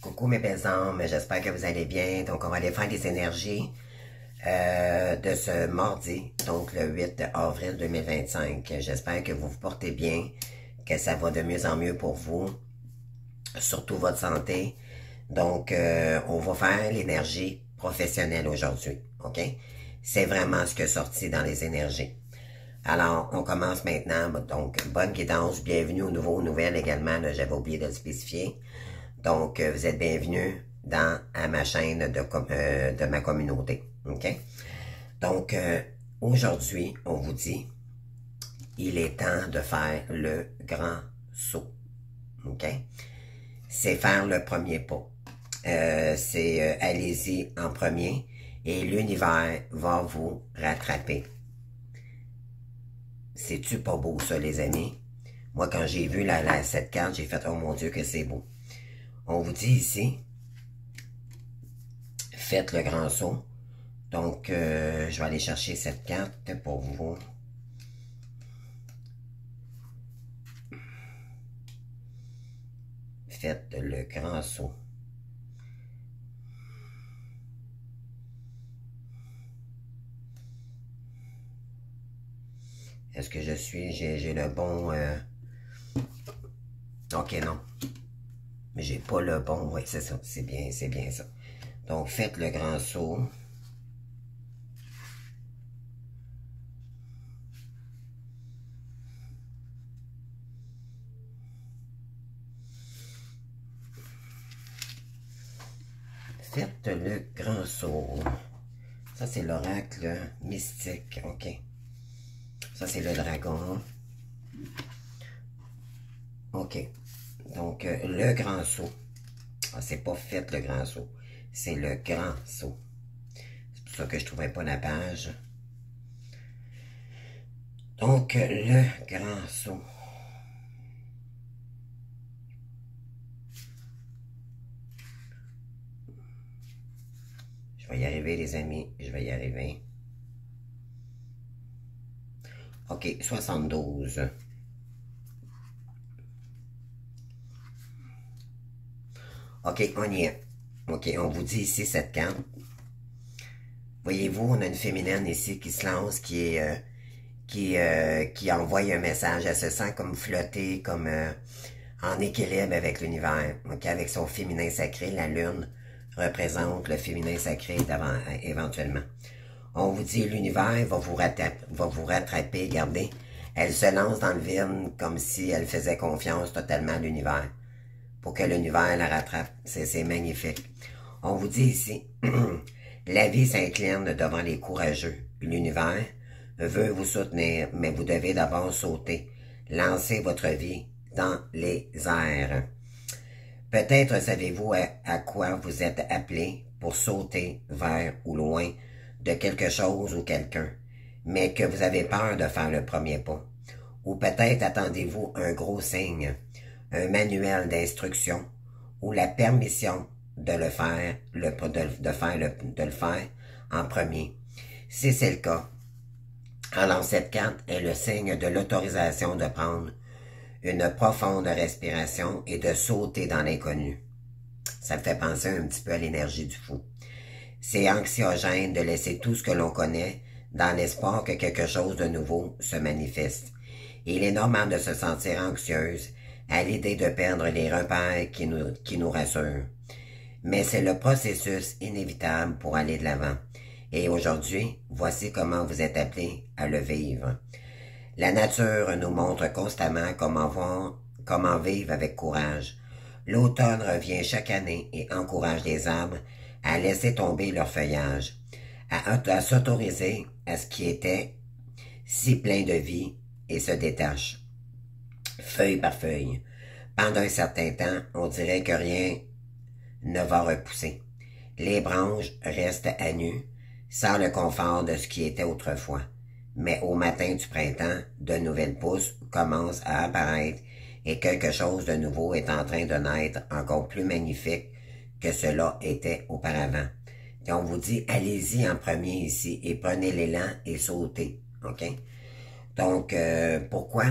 Coucou mes belles âmes, j'espère que vous allez bien. Donc on va aller faire des énergies de ce mardi, donc le 8 avril 2025. J'espère que vous vous portez bien, que ça va de mieux en mieux pour vous, surtout votre santé. Donc on va faire l'énergie professionnelle aujourd'hui, ok? C'est vraiment ce qui est sorti dans les énergies. Alors, on commence maintenant. Donc, bonne guidance, bienvenue aux nouveaux, aux nouvelles également. J'avais oublié de le spécifier. Donc, vous êtes bienvenus dans à ma chaîne de ma communauté. OK? Donc, aujourd'hui, on vous dit, il est temps de faire le grand saut. OK? C'est faire le premier pas. C'est allez-y en premier et l'univers va vous rattraper. C'est-tu pas beau ça, les amis? Moi, quand j'ai vu cette carte, j'ai fait « Oh mon Dieu, que c'est beau! » On vous dit ici, faites le grand saut. Donc, je vais aller chercher cette carte pour vous. Faites le grand saut. Est-ce que j'ai le bon... Ok, non. Mais j'ai pas le bon... Oui, c'est ça. C'est bien ça. Donc, faites le grand saut. Faites le grand saut. Ça, c'est l'oracle mystique. OK. Ça, c'est le dragon. OK. Donc, le grand saut. Ah, c'est pas fait le grand saut. C'est le grand saut. C'est pour ça que je trouvais pas la page. Donc, le grand saut. Je vais y arriver, les amis. Je vais y arriver. OK, 72. OK, on y est. OK, on vous dit ici cette carte. Voyez-vous, on a une féminine ici qui se lance, qui envoie un message. Elle se sent comme flotter, comme en équilibre avec l'univers. OK, avec son féminin sacré, la lune représente le féminin sacré éventuellement. On vous dit, l'univers va vous rattraper, regardez. Elle se lance dans le vide comme si elle faisait confiance totalement à l'univers. Pour que l'univers la rattrape. C'est magnifique. On vous dit ici, la vie s'incline devant les courageux. L'univers veut vous soutenir, mais vous devez d'abord sauter. Lancez votre vie dans les airs. Peut-être savez-vous à quoi vous êtes appelé pour sauter vers ou loin de quelque chose ou quelqu'un, mais que vous avez peur de faire le premier pas. Ou peut-être attendez-vous un gros signe, un manuel d'instruction ou la permission de le faire, de le faire en premier. Si c'est le cas, alors cette carte est le signe de l'autorisation de prendre une profonde respiration et de sauter dans l'inconnu. Ça me fait penser un petit peu à l'énergie du fou. C'est anxiogène de laisser tout ce que l'on connaît dans l'espoir que quelque chose de nouveau se manifeste. Il est normal de se sentir anxieuse à l'idée de perdre les repères qui nous rassurent. Mais c'est le processus inévitable pour aller de l'avant. Et aujourd'hui, voici comment vous êtes appelés à le vivre. La nature nous montre constamment comment vivre avec courage. L'automne revient chaque année et encourage les arbres à laisser tomber leur feuillage, à s'autoriser à ce qui était si plein de vie et se détache, feuille par feuille. Pendant un certain temps, on dirait que rien ne va repousser. Les branches restent à nu, sans le confort de ce qui était autrefois. Mais au matin du printemps, de nouvelles pousses commencent à apparaître et quelque chose de nouveau est en train de naître encore plus magnifique que cela était auparavant. Et on vous dit, allez-y en premier ici et prenez l'élan et sautez. OK? Donc, pourquoi?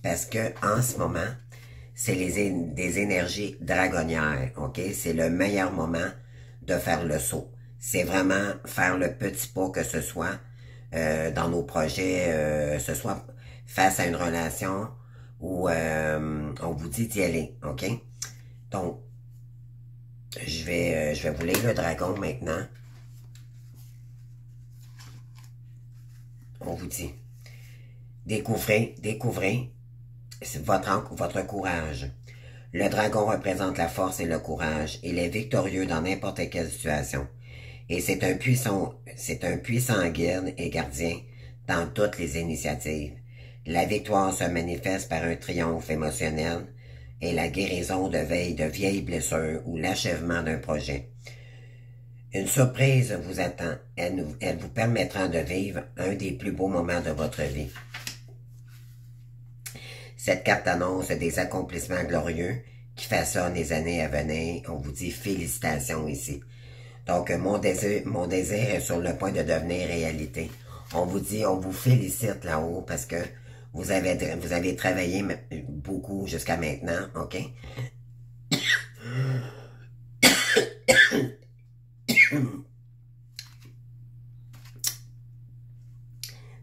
Parce que en ce moment, c'est des énergies dragonnières, ok? C'est le meilleur moment de faire le saut. C'est vraiment faire le petit pas que ce soit dans nos projets, ce soit face à une relation où on vous dit d'y aller, ok? Donc, je vais vous lire le dragon maintenant. On vous dit, découvrez votre courage. Le dragon représente la force et le courage. Il est victorieux dans n'importe quelle situation. Et c'est un puissant guide et gardien dans toutes les initiatives. La victoire se manifeste par un triomphe émotionnel et la guérison de vieilles blessures ou l'achèvement d'un projet. Une surprise vous attend. Elle vous permettra de vivre un des plus beaux moments de votre vie. Cette carte annonce des accomplissements glorieux qui façonnent les années à venir. On vous dit félicitations ici. Donc, mon désir est sur le point de devenir réalité. On vous dit, on vous félicite là-haut parce que vous avez travaillé beaucoup jusqu'à maintenant, ok?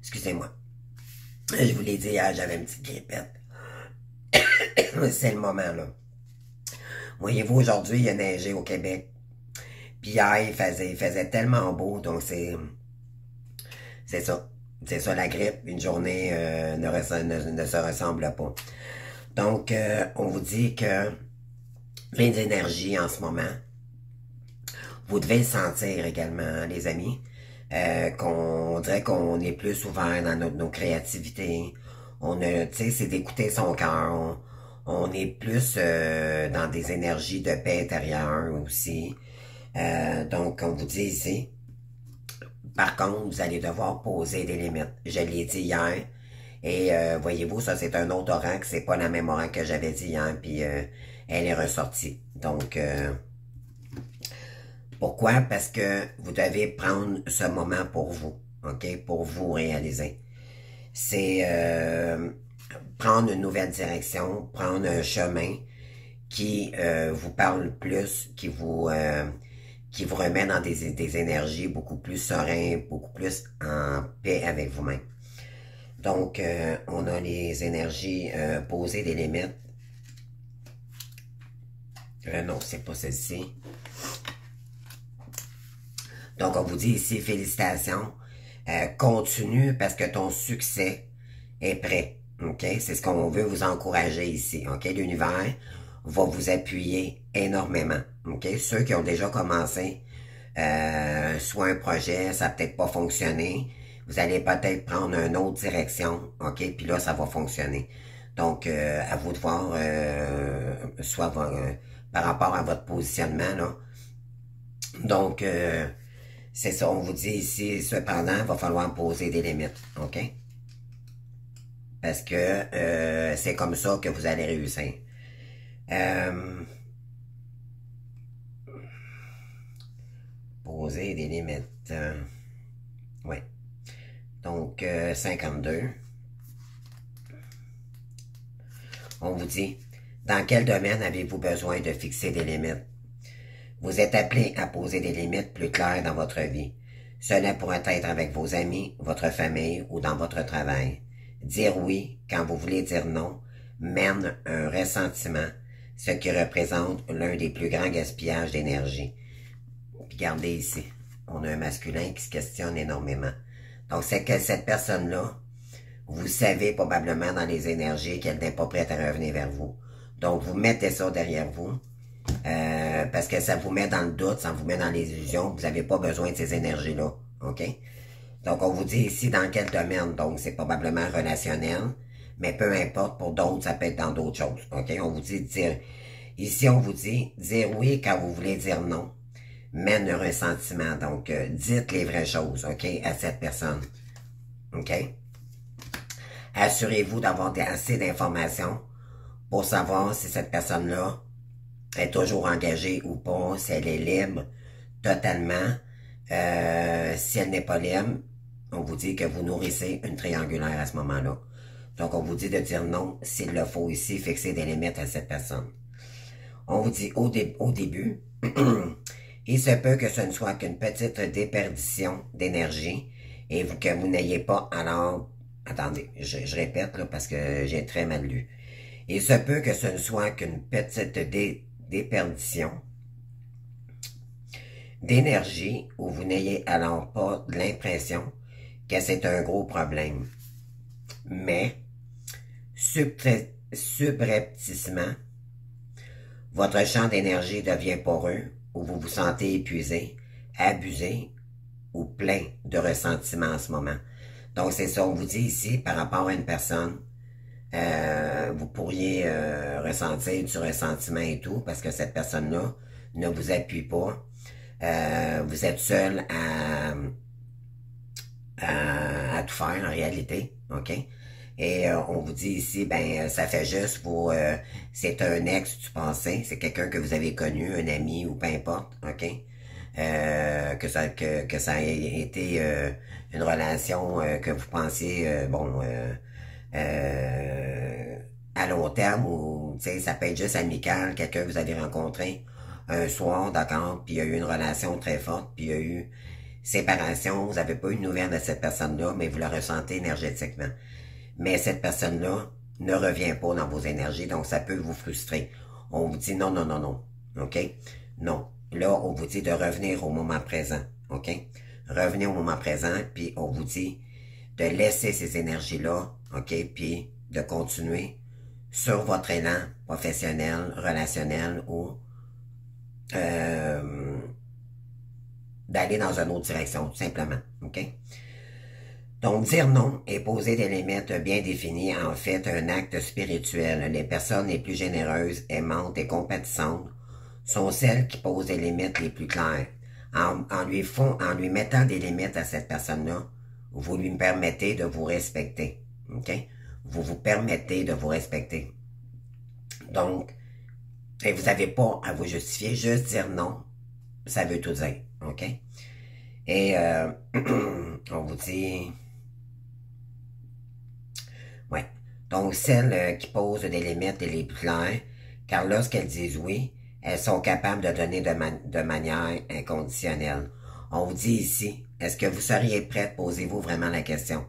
Excusez-moi. Je vous l'ai dit hier, j'avais une petite grippette. C'est le moment, là. Voyez-vous, aujourd'hui, il a neigé au Québec. Puis hier, il faisait tellement beau, donc c'est ça. C'est ça la grippe. Une journée ne se ressemble pas. Donc, on vous dit que plein d'énergie en ce moment. Vous devez le sentir également, les amis. On dirait qu'on est plus ouvert dans nos créativités. Tu sais, c'est d'écouter son cœur. On est plus dans des énergies de paix intérieure aussi. Donc, on vous dit ici, par contre, vous allez devoir poser des limites. Je l'ai dit hier. Et voyez-vous, ça c'est un autre oracle. C'est pas la même oracle que j'avais dit hier. Puis elle est ressortie. Donc, pourquoi? Parce que vous devez prendre ce moment pour vous. OK? Pour vous réaliser. C'est prendre une nouvelle direction, prendre un chemin qui vous parle plus, qui vous remet dans des énergies beaucoup plus sereines, beaucoup plus en paix avec vous-même. Donc, on a les énergies poser des limites. Non, c'est pas celle-ci. Donc, on vous dit ici, félicitations. Continue parce que ton succès est prêt. OK? C'est ce qu'on veut vous encourager ici. OK? L'univers va vous appuyer énormément. OK? Ceux qui ont déjà commencé soit un projet, ça n'a peut-être pas fonctionné. Vous allez peut-être prendre une autre direction. OK? Puis là, ça va fonctionner. Donc, à vous de voir soit par rapport à votre positionnement, là. Donc, c'est ça, on vous dit ici, cependant, il va falloir poser des limites, OK? Parce que c'est comme ça que vous allez réussir. Poser des limites. Oui. Donc, 52. On vous dit, dans quel domaine avez-vous besoin de fixer des limites? Vous êtes appelé à poser des limites plus claires dans votre vie. Cela pourrait être avec vos amis, votre famille ou dans votre travail. Dire oui quand vous voulez dire non mène un ressentiment, ce qui représente l'un des plus grands gaspillages d'énergie. Puis regardez ici, on a un masculin qui se questionne énormément. Donc c'est que cette personne-là, vous savez probablement dans les énergies qu'elle n'est pas prête à revenir vers vous. Donc vous mettez ça derrière vous. Parce que ça vous met dans le doute, ça vous met dans l'illusion, vous n'avez pas besoin de ces énergies-là, ok? Donc, on vous dit ici dans quel domaine, donc c'est probablement relationnel, mais peu importe, pour d'autres, ça peut être dans d'autres choses, ok? On vous dit de dire, ici on vous dit, dire oui quand vous voulez dire non, mène un ressentiment, donc dites les vraies choses, ok, à cette personne, ok? Assurez-vous d'avoir assez d'informations pour savoir si cette personne-là est toujours engagée ou pas, si elle est libre totalement. Si elle n'est pas libre, on vous dit que vous nourrissez une triangulaire à ce moment-là. Donc, on vous dit de dire non s'il le faut ici, fixer des limites à cette personne. On vous dit au début, il se peut que ce ne soit qu'une petite déperdition d'énergie et que vous n'ayez pas alors... Attendez, je répète là, parce que j'ai très mal lu. Il se peut que ce ne soit qu'une petite déperdition d'énergie où vous n'ayez alors pas l'impression que c'est un gros problème. Mais, subrepticement, votre champ d'énergie devient poreux ou vous vous sentez épuisé, abusé ou plein de ressentiment en ce moment. Donc, c'est ça, on vous dit ici, par rapport à une personne, vous pourriez ressentir du ressentiment et tout, parce que cette personne-là ne vous appuie pas. Vous êtes seul à tout faire en réalité, ok? Et on vous dit ici, ben ça fait juste pour... c'est un ex du passé, c'est quelqu'un que vous avez connu, un ami ou peu importe, ok? Que ça ait été une relation que vous pensiez, à long terme ou, tu sais, ça peut être juste amical, quelqu'un que vous avez rencontré un soir, d'accord, puis il y a eu une relation très forte, puis il y a eu séparation, vous n'avez pas eu de nouvelles de cette personne-là, mais vous la ressentez énergétiquement. Mais cette personne-là ne revient pas dans vos énergies, donc ça peut vous frustrer. On vous dit non, non, non, non, ok? Non. Là, on vous dit de revenir au moment présent, ok? Revenez au moment présent, puis on vous dit de laisser ces énergies-là, ok? Puis de continuer sur votre élan professionnel, relationnel ou d'aller dans une autre direction, tout simplement, ok? Donc, dire non et poser des limites bien définies en fait un acte spirituel. Les personnes les plus généreuses, aimantes et compatissantes sont celles qui posent des limites les plus claires. En lui mettant des limites à cette personne-là, vous lui permettez de vous respecter. OK? Vous vous permettez de vous respecter. Donc, vous n'avez pas à vous justifier, juste dire non, ça veut tout dire. OK? Et on vous dit... Ouais. Donc, celles qui posent des limites les plus claires, car lorsqu'elles disent oui, elles sont capables de donner de manière inconditionnelle. On vous dit ici, est-ce que vous seriez prête, posez-vous vraiment la question.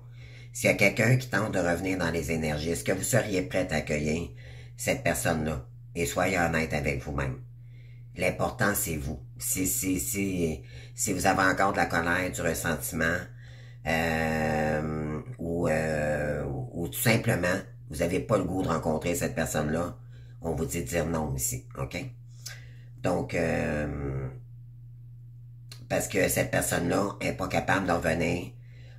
S'il y a quelqu'un qui tente de revenir dans les énergies, est-ce que vous seriez prête à accueillir cette personne-là? Et soyez honnête avec vous-même. L'important, c'est vous. Si vous avez encore de la colère, du ressentiment, ou tout simplement, vous n'avez pas le goût de rencontrer cette personne-là, on vous dit de dire non ici, ok? Donc, parce que cette personne-là n'est pas capable d'en revenir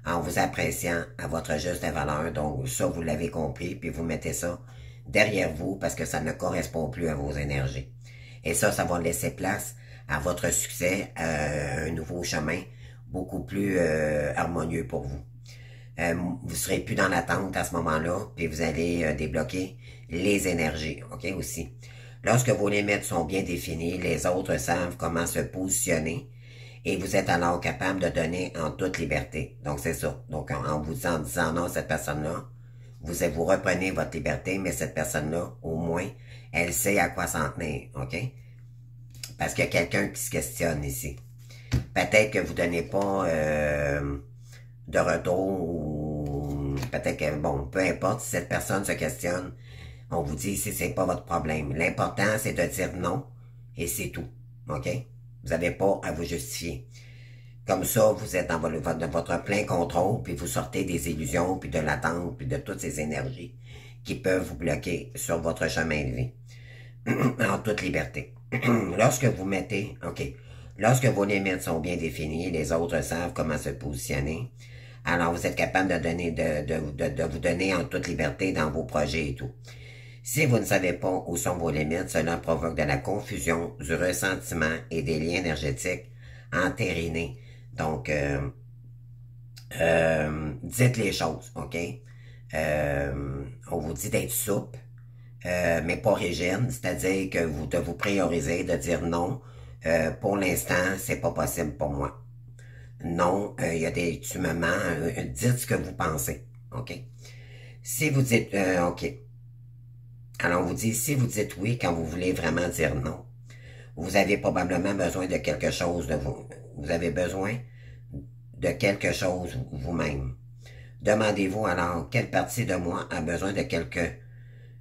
en vous appréciant à votre juste valeur, donc ça, vous l'avez compris, puis vous mettez ça derrière vous parce que ça ne correspond plus à vos énergies. Et ça va laisser place à votre succès, à un nouveau chemin beaucoup plus harmonieux pour vous. Vous serez plus dans l'attente à ce moment-là, puis vous allez débloquer les énergies, ok, aussi. Lorsque vos limites sont bien définies, les autres savent comment se positionner et vous êtes alors capable de donner en toute liberté. Donc, c'est ça. Donc, en disant non à cette personne-là, vous reprenez votre liberté, mais cette personne-là, au moins, elle sait à quoi s'en tenir, ok? Parce qu'il y a quelqu'un qui se questionne ici. Peut-être que vous donnez pas de retour ou peut-être que, bon, peu importe, si cette personne se questionne, on vous dit ici, c'est pas votre problème. L'important, c'est de dire non et c'est tout, ok? Vous n'avez pas à vous justifier. Comme ça, vous êtes dans votre plein contrôle, puis vous sortez des illusions, puis de l'attente, puis de toutes ces énergies qui peuvent vous bloquer sur votre chemin de vie. En toute liberté. Lorsque vous mettez, ok, lorsque vos limites sont bien définies, les autres savent comment se positionner, alors vous êtes capable de vous donner en toute liberté dans vos projets et tout. Si vous ne savez pas où sont vos limites, cela provoque de la confusion, du ressentiment et des liens énergétiques entérinés. Donc, dites les choses, ok? On vous dit d'être souple, mais pas rigide, c'est-à-dire que de vous prioriser, de dire non, pour l'instant, c'est pas possible pour moi. Non, il y a des moments, dites ce que vous pensez, ok? Si vous dites, OK. Alors, on vous dit, si vous dites oui quand vous voulez vraiment dire non, vous avez probablement besoin de quelque chose de vous. Vous avez besoin de quelque chose vous-même. Demandez-vous alors, quelle partie de moi a besoin de quelque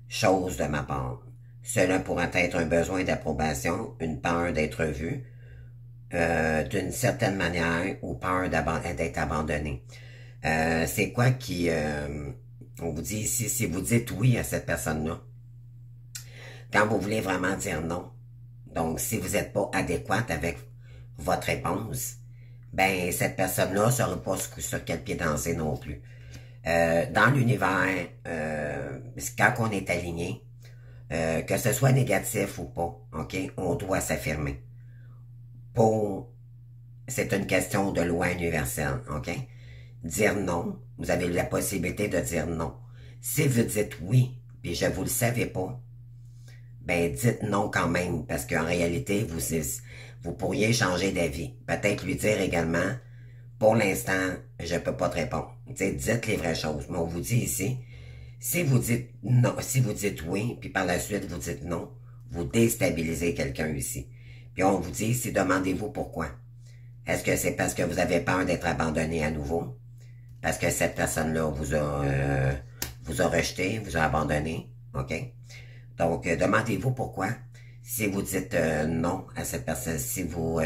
chose de ma part? Cela pourrait être un besoin d'approbation, une peur d'être vu, d'une certaine manière, ou peur d'être abandonné. C'est quoi qui... on vous dit ici, si vous dites oui à cette personne-là, quand vous voulez vraiment dire non, donc si vous n'êtes pas adéquate avec votre réponse, ben cette personne-là ne saura pas sur quel pied danser non plus. Dans l'univers, quand on est aligné, que ce soit négatif ou pas, ok, on doit s'affirmer. C'est une question de loi universelle, ok? Dire non, vous avez la possibilité de dire non. Si vous dites oui, puis je vous le savais pas, ben dites non quand même, parce qu'en réalité, vous pourriez changer d'avis. Peut-être lui dire également, pour l'instant, je peux pas te répondre. T'sais, dites les vraies choses. Mais on vous dit ici, si vous dites non, si vous dites oui, puis par la suite vous dites non, vous déstabilisez quelqu'un ici. Puis on vous dit ici, demandez-vous pourquoi. Est-ce que c'est parce que vous avez peur d'être abandonné à nouveau? Parce que cette personne-là vous a rejeté, vous a abandonné, ok? Donc, demandez-vous pourquoi. Si vous dites non à cette personne, si vous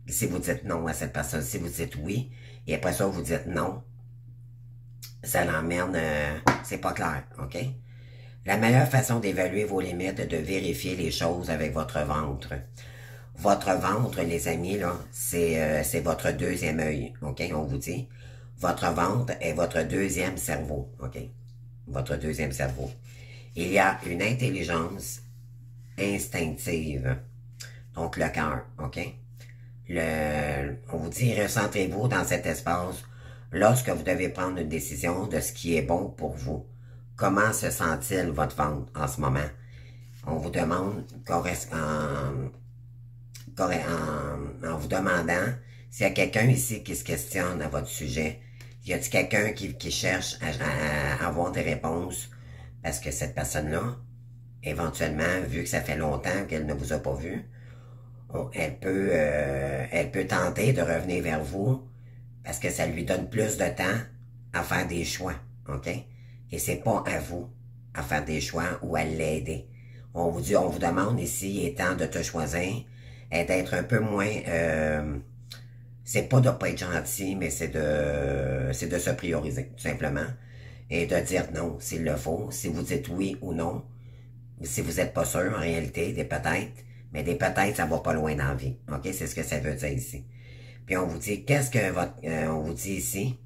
dites non à cette personne, si vous dites oui, et après ça vous dites non, ça l'emmène, c'est pas clair, ok? La meilleure façon d'évaluer vos limites est de vérifier les choses avec votre ventre. Votre ventre, les amis, là, c'est votre deuxième œil, ok? On vous dit, votre ventre est votre deuxième cerveau, ok? Votre deuxième cerveau. Il y a une intelligence instinctive, donc le cœur, ok? On vous dit, recentrez-vous dans cet espace lorsque vous devez prendre une décision de ce qui est bon pour vous. Comment se sent-il votre ventre en ce moment? On vous demande, en vous demandant s'il y a quelqu'un ici qui se questionne à votre sujet, y a-t-il quelqu'un qui cherche à avoir des réponses, parce que cette personne-là, éventuellement, vu que ça fait longtemps qu'elle ne vous a pas vu, elle peut tenter de revenir vers vous, parce que ça lui donne plus de temps à faire des choix, ok? Et c'est pas à vous à faire des choix ou à l'aider. On vous demande ici, il est temps de te choisir, et d'être un peu moins, c'est pas de pas être gentil, mais c'est de se prioriser, tout simplement. Et de dire non, s'il le faut. Si vous dites oui ou non, si vous n'êtes pas sûr, en réalité, des peut-être, mais des peut-être, ça va pas loin dans la vie. OK? C'est ce que ça veut dire ici. Puis on vous dit, on vous dit ici,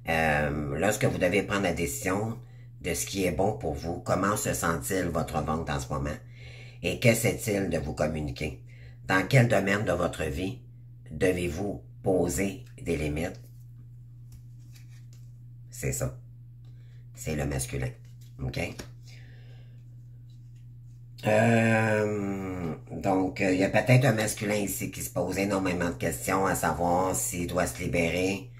lorsque vous devez prendre la décision de ce qui est bon pour vous, comment se sent-il votre ventre en ce moment? Et qu'essaie-t-il de vous communiquer? Dans quel domaine de votre vie devez-vous poser des limites? C'est ça. C'est le masculin. OK? Donc, il y a peut-être un masculin ici qui se pose énormément de questions à savoir s'il doit se libérer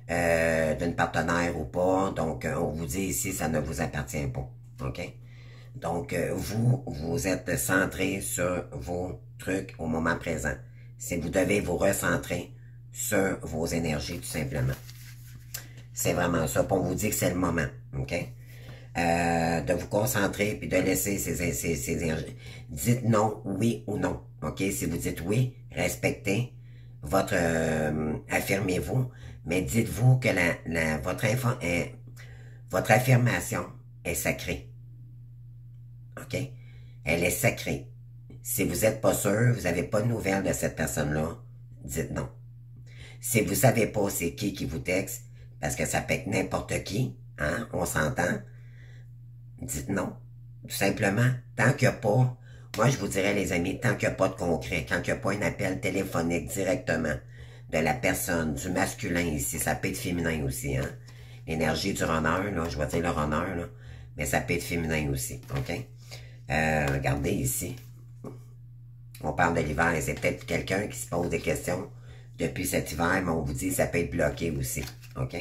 d'une partenaire ou pas. Donc, on vous dit ici, ça ne vous appartient pas. OK? Donc, vous êtes centré sur vos trucs au moment présent. Si vous devez vous recentrer sur vos énergies, tout simplement. C'est vraiment ça. Puis on vous dit que c'est le moment. OK? De vous concentrer puis de laisser ces énergies. Dites non, oui ou non. OK? Si vous dites oui, respectez votre... affirmez-vous, mais dites-vous que votre affirmation est sacrée. OK? Elle est sacrée. Si vous n'êtes pas sûr, vous n'avez pas de nouvelles de cette personne-là, dites non. Si vous ne savez pas c'est qui vous texte, parce que ça peut être n'importe qui, hein, on s'entend, dites non. Tout simplement, tant qu'il n'y a pas, moi je vous dirais les amis, tant qu'il n'y a pas de concret, quand il n'y a pas un appel téléphonique directement de la personne, du masculin ici, ça peut être féminin aussi, hein. L'énergie du runner, là, je vais dire le runner, là, mais ça peut être féminin aussi, ok? Regardez ici. On parle de l'hiver, c'est peut-être quelqu'un qui se pose des questions depuis cet hiver, mais on vous dit que ça peut être bloqué aussi, ok?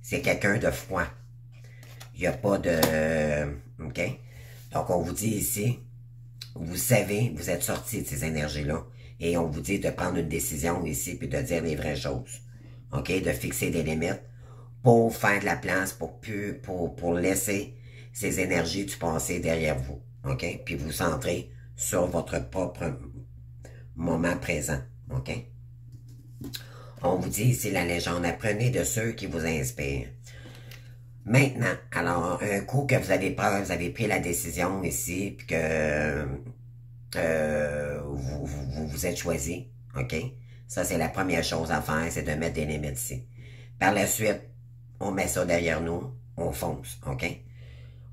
C'est quelqu'un de froid. Il n'y a pas de... OK? Donc, on vous dit ici, vous savez, vous êtes sorti de ces énergies-là. Et on vous dit de prendre une décision ici, puis de dire les vraies choses. OK? De fixer des limites pour faire de la place, pour laisser ces énergies du passé derrière vous. OK? Puis vous centrer sur votre propre moment présent. OK? On vous dit ici la légende, apprenez de ceux qui vous inspirent. Maintenant, alors, un coup que vous avez pris la décision ici, puis que vous êtes choisi, OK? Ça, c'est la première chose à faire, c'est de mettre des limites ici. Par la suite, on met ça derrière nous, on fonce, OK?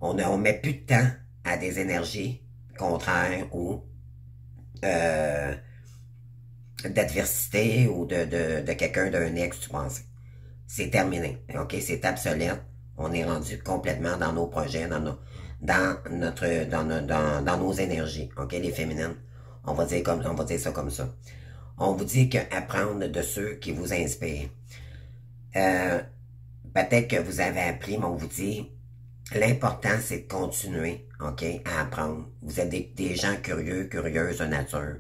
On met plus de temps à des énergies contraires ou d'adversité ou de quelqu'un d'un ex, tu penses. C'est terminé, OK? C'est obsolète. On est rendu complètement dans nos projets, dans nos énergies, OK, les féminines. On va dire ça comme ça. On vous dit qu'apprendre de ceux qui vous inspirent. Peut-être que vous avez appris, mais on vous dit, l'important c'est de continuer, OK, à apprendre. Vous êtes des gens curieux, curieuses de nature.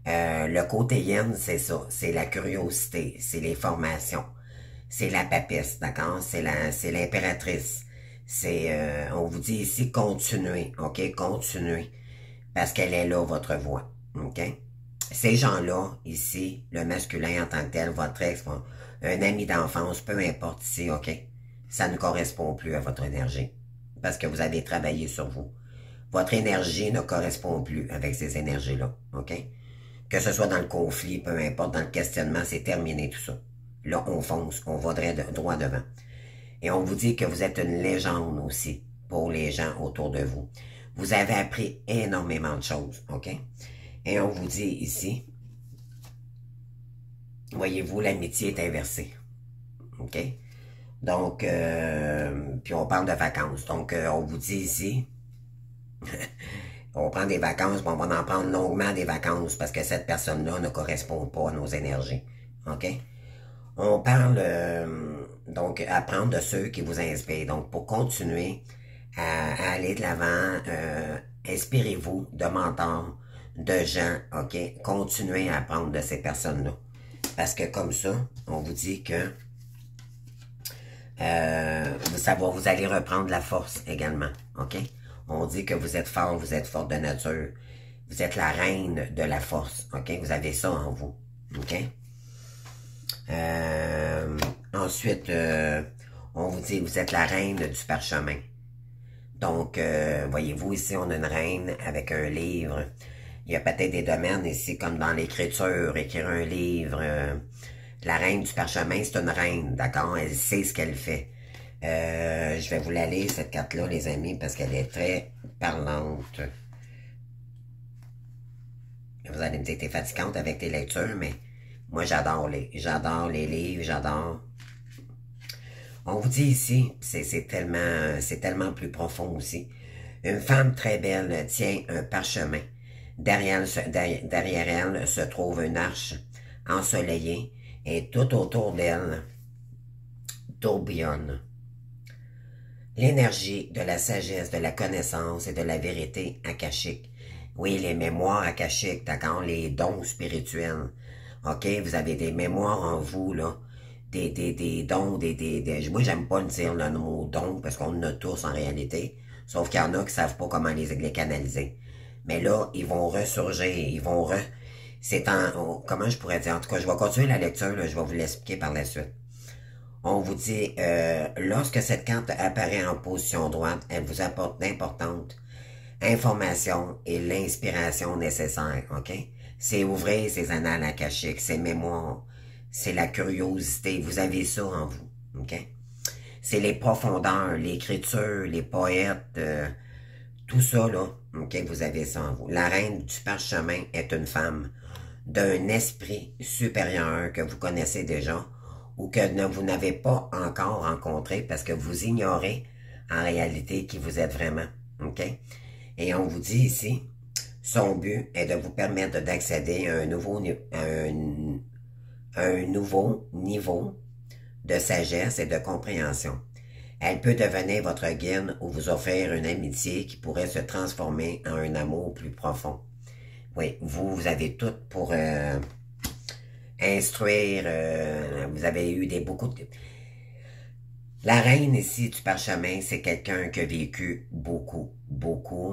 Le côté yin, c'est ça, c'est la curiosité, c'est les formations. C'est la papesse, d'accord? C'est l'impératrice. On vous dit ici, continuez, OK? Continuez. Parce qu'elle est là, votre voix, OK? Ces gens-là, ici, le masculin en tant que tel, votre ex, un ami d'enfance, peu importe ici, OK? Ça ne correspond plus à votre énergie. Parce que vous avez travaillé sur vous. Votre énergie ne correspond plus avec ces énergies-là, OK? Que ce soit dans le conflit, peu importe, dans le questionnement, c'est terminé tout ça. Là, on fonce, on va droit devant. Et on vous dit que vous êtes une légende aussi pour les gens autour de vous. Vous avez appris énormément de choses, OK? Et on vous dit ici, voyez-vous, l'amitié est inversée, OK? Donc, puis on parle de vacances. Donc, on vous dit ici, on prend des vacances, on va en prendre longuement des vacances parce que cette personne-là ne correspond pas à nos énergies, OK? On parle, donc, apprendre de ceux qui vous inspirent. Donc, pour continuer à aller de l'avant, inspirez-vous de mentors, de gens, OK? Continuez à apprendre de ces personnes-là. Parce que comme ça, on vous dit que vous allez reprendre la force également, OK? On dit que vous êtes fort, vous êtes forte de nature. Vous êtes la reine de la force, OK? Vous avez ça en vous, OK? Ensuite, on vous dit, vous êtes la reine du parchemin. Donc, voyez-vous, ici, on a une reine avec un livre. Il y a peut-être des domaines ici, comme dans l'écriture, écrire un livre. La reine du parchemin, c'est une reine, d'accord? Elle sait ce qu'elle fait. Je vais vous la lire, cette carte-là, les amis, parce qu'elle est très parlante. Vous allez me dire que t'es fatigante avec tes lectures, mais moi, j'adore les livres, j'adore. On vous dit ici, c'est tellement plus profond aussi. Une femme très belle tient un parchemin. Derrière elle se trouve une arche ensoleillée et tout autour d'elle tourbillonne l'énergie de la sagesse, de la connaissance et de la vérité akashique. Oui, les mémoires akashiques, d'accord, les dons spirituels. OK, vous avez des mémoires en vous, là, des dons, moi, j'aime pas dire le mot don, parce qu'on en a tous en réalité, sauf qu'il y en a qui savent pas comment les canaliser. Mais là, ils vont ressurgir, comment je pourrais dire, en tout cas, je vais continuer la lecture, là, je vais vous l'expliquer par la suite. On vous dit, lorsque cette carte apparaît en position droite, elle vous apporte d'importantes informations et l'inspiration nécessaire, OK? C'est ouvrir ces annales akashiques, ces mémoires, c'est la curiosité, vous avez ça en vous, OK? C'est les profondeurs, l'écriture, les poètes, tout ça, là, OK, vous avez ça en vous. La reine du parchemin est une femme d'un esprit supérieur que vous connaissez déjà ou que vous n'avez pas encore rencontré parce que vous ignorez en réalité qui vous êtes vraiment, OK? Et on vous dit ici, son but est de vous permettre d'accéder à un nouveau niveau de sagesse et de compréhension. Elle peut devenir votre guide ou vous offrir une amitié qui pourrait se transformer en un amour plus profond. Oui, vous avez tout pour instruire, vous avez eu beaucoup de... La reine ici du parchemin, c'est quelqu'un qui a vécu beaucoup,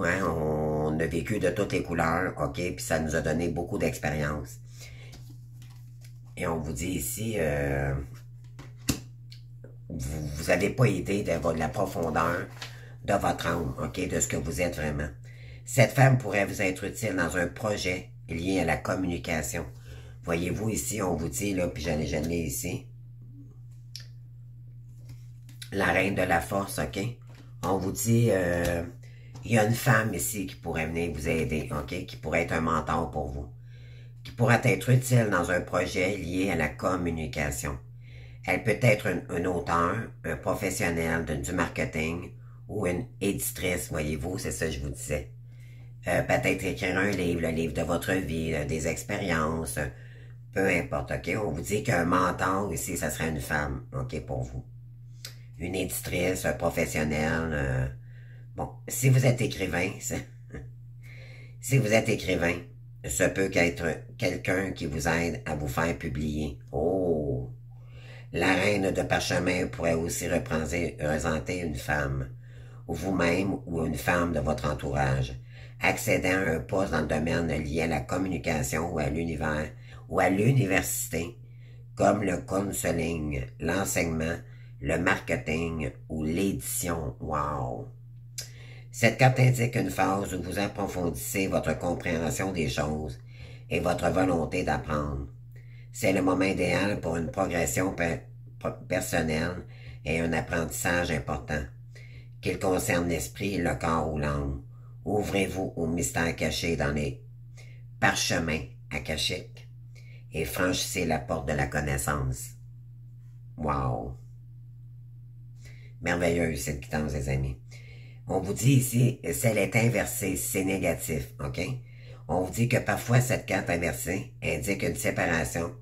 hein. On a vécu de toutes les couleurs, ok, puis ça nous a donné beaucoup d'expérience. Et on vous dit ici, vous n'avez pas idée de la profondeur de votre âme, ok, de ce que vous êtes vraiment. Cette femme pourrait vous être utile dans un projet lié à la communication. Voyez-vous ici, on vous dit, là, puis je l'ai ici, la reine de la force, ok? On vous dit, il y a une femme ici qui pourrait venir vous aider, ok? Qui pourrait être un mentor pour vous. Qui pourrait être utile dans un projet lié à la communication. Elle peut être un auteur, un professionnel du marketing ou une éditrice, voyez-vous, c'est ça que je vous disais. Peut-être écrire un livre, le livre de votre vie, des expériences, peu importe, ok? On vous dit qu'un mentor ici, ça serait une femme, ok, pour vous. Une éditrice, un professionnel. Bon, si vous êtes écrivain, si vous êtes écrivain, ça peut être quelqu'un qui vous aide à vous faire publier. Oh! La reine de parchemin pourrait aussi représenter une femme, ou vous-même ou une femme de votre entourage, accédant à un poste dans le domaine lié à la communication ou à l'univers, ou à l'université, comme le counseling, l'enseignement, le marketing ou l'édition. Wow! Cette carte indique une phase où vous approfondissez votre compréhension des choses et votre volonté d'apprendre. C'est le moment idéal pour une progression personnelle et un apprentissage important, qu'il concerne l'esprit, le corps ou l'âme. Ouvrez-vous aux mystères cachés dans les parchemins akashiques et franchissez la porte de la connaissance. Wow! Merveilleuse cette quittance, les amis. On vous dit ici, si elle est inversée, c'est négatif, ok? On vous dit que parfois cette carte inversée indique une séparation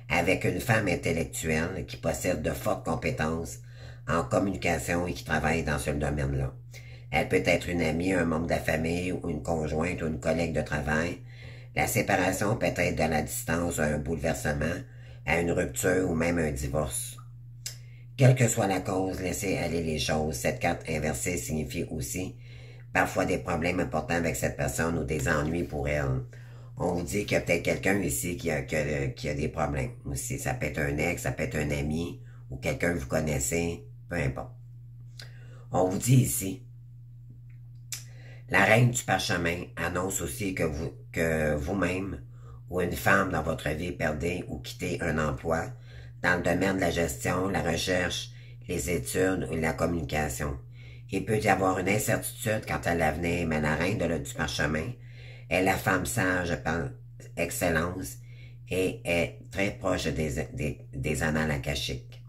avec une femme intellectuelle qui possède de fortes compétences en communication et qui travaille dans ce domaine-là. Elle peut être une amie, un membre de la famille, ou une conjointe ou une collègue de travail. La séparation peut être de la distance à un bouleversement, à une rupture ou même un divorce. Quelle que soit la cause, laissez aller les choses. Cette carte inversée signifie aussi parfois des problèmes importants avec cette personne ou des ennuis pour elle. On vous dit qu'il y a peut-être quelqu'un ici qui a des problèmes aussi. Ça peut être un ex, ça peut être un ami ou quelqu'un que vous connaissez, peu importe. On vous dit ici, la reine du parchemin annonce aussi que vous-même ou une femme dans votre vie perdez ou quittez un emploi dans le domaine de la gestion, la recherche, les études ou la communication. Il peut y avoir une incertitude quant à l'avenir, mais la reine du parchemin est la femme sage par excellence et est très proche des annales akashiques.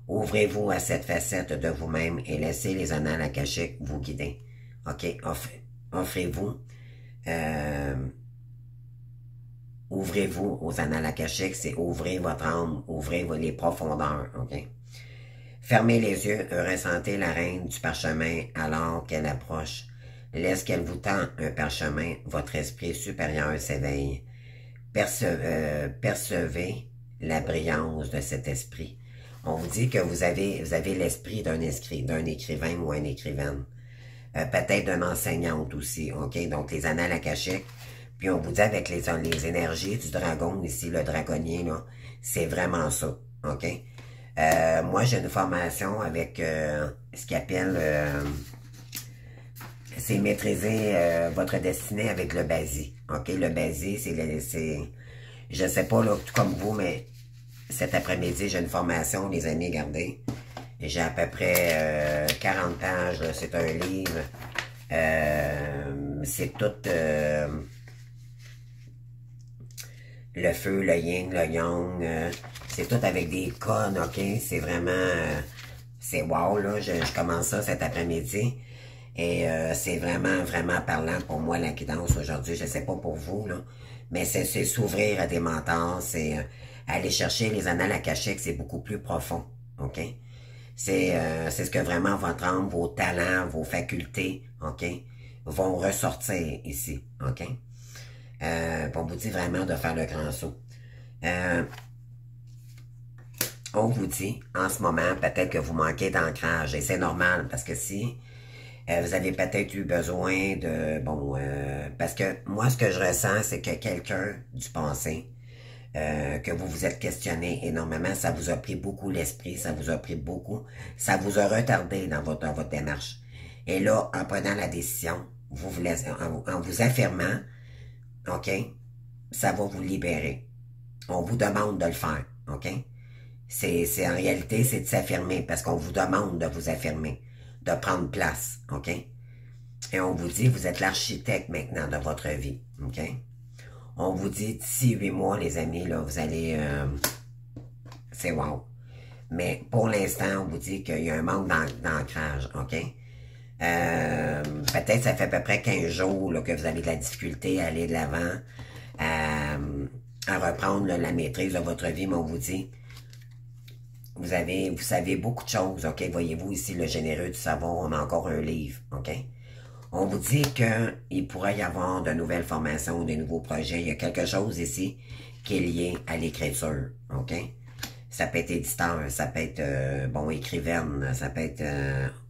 Ouvrez-vous à cette facette de vous-même et laissez les annales akashiques vous guider. Ok, offrez-vous. Ouvrez-vous aux annales akashiques, c'est ouvrir votre âme, ouvrir les profondeurs, ok? Fermez les yeux et ressentez la reine du parchemin alors qu'elle approche. Laisse qu'elle vous tend un parchemin, votre esprit supérieur s'éveille. Percevez la brillance de cet esprit. On vous dit que vous avez l'esprit d'un écrivain ou une écrivaine. Peut-être d'une enseignante aussi, ok? Donc les annales akashiques. Puis on vous dit avec les énergies du dragon ici, le dragonnier, là, c'est vraiment ça, ok? Moi, j'ai une formation avec ce qu'ils appelle, c'est maîtriser votre destinée avec le basi, ok? Le basi, je sais pas, là, tout comme vous, mais cet après-midi, j'ai une formation, les amis, regardez. J'ai à peu près 40 pages, c'est un livre. C'est tout... le feu, le yin, le yang, c'est tout avec des codes, ok? C'est vraiment, c'est wow, là, je commence ça cet après-midi, et c'est vraiment, vraiment parlant pour moi, la guidance aujourd'hui, je sais pas pour vous, là, mais c'est s'ouvrir à des mentors, c'est aller chercher les annales akashiques, c'est beaucoup plus profond, OK? C'est ce que vraiment votre âme, vos talents, vos facultés, OK, vont ressortir ici, OK? On vous dit vraiment de faire le grand saut. On vous dit, en ce moment, peut-être que vous manquez d'ancrage, et c'est normal, parce que si vous avez peut-être eu besoin de, parce que moi, ce que je ressens, c'est que quelqu'un du passé, que vous vous êtes questionné énormément, ça vous a pris beaucoup l'esprit, ça vous a pris beaucoup, ça vous a retardé dans votre démarche. Et là, en prenant la décision, vous vous laissez, en vous affirmant, OK, ça va vous libérer. On vous demande de le faire, OK? C'est en réalité, c'est de s'affirmer, parce qu'on vous demande de vous affirmer, de prendre place, OK? Et on vous dit, vous êtes l'architecte maintenant de votre vie, OK? On vous dit, d'ici 8 mois, les amis, là, vous allez... c'est wow. Mais pour l'instant, on vous dit qu'il y a un manque d'ancrage, OK? Peut-être ça fait à peu près 15 jours là, que vous avez de la difficulté à aller de l'avant, à reprendre là, la maîtrise de votre vie, mais on vous dit, vous savez beaucoup de choses, OK? Voyez-vous ici, le généreux du savoir, on a encore un livre, OK? On vous dit qu'il pourrait y avoir de nouvelles formations, de nouveaux projets. Il y a quelque chose ici qui est lié à l'écriture, OK? Ça peut être éditeur, ça peut être, écrivaine, ça peut être,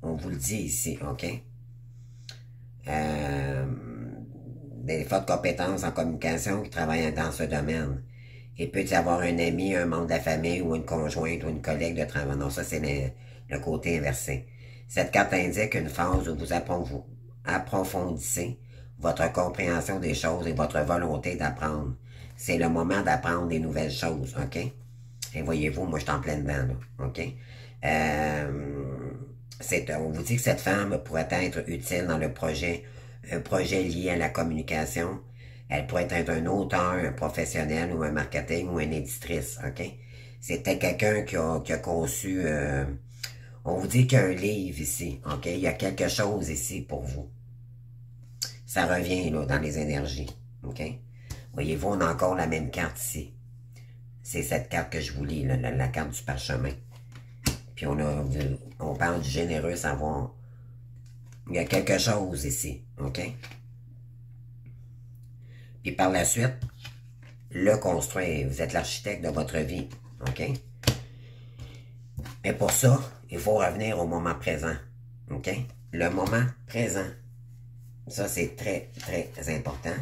on vous le dit ici, OK? Des fortes compétences en communication qui travaillent dans ce domaine. Il peut y avoir un ami, un membre de la famille ou une conjointe ou une collègue de travail. Non, ça, c'est le côté inversé. Cette carte indique une phase où vous approfondissez votre compréhension des choses et votre volonté d'apprendre. C'est le moment d'apprendre des nouvelles choses, OK? Et voyez-vous, moi, je suis en plein dedans, là, OK? On vous dit que cette femme pourrait être utile dans un projet lié à la communication. Elle pourrait être un auteur, un professionnel ou un marketing ou une éditrice, OK? C'était quelqu'un qui a conçu... on vous dit qu'il y a un livre ici, OK? Il y a quelque chose ici pour vous. Ça revient, là, dans les énergies, OK? Voyez-vous, on a encore la même carte ici. C'est cette carte que je vous lis, là, la carte du parchemin. Puis on parle du généreux savoir. Il y a quelque chose ici, OK? Puis par la suite, le construire. Vous êtes l'architecte de votre vie, OK? Et pour ça, il faut revenir au moment présent, OK? Le moment présent. Ça, c'est très, très important.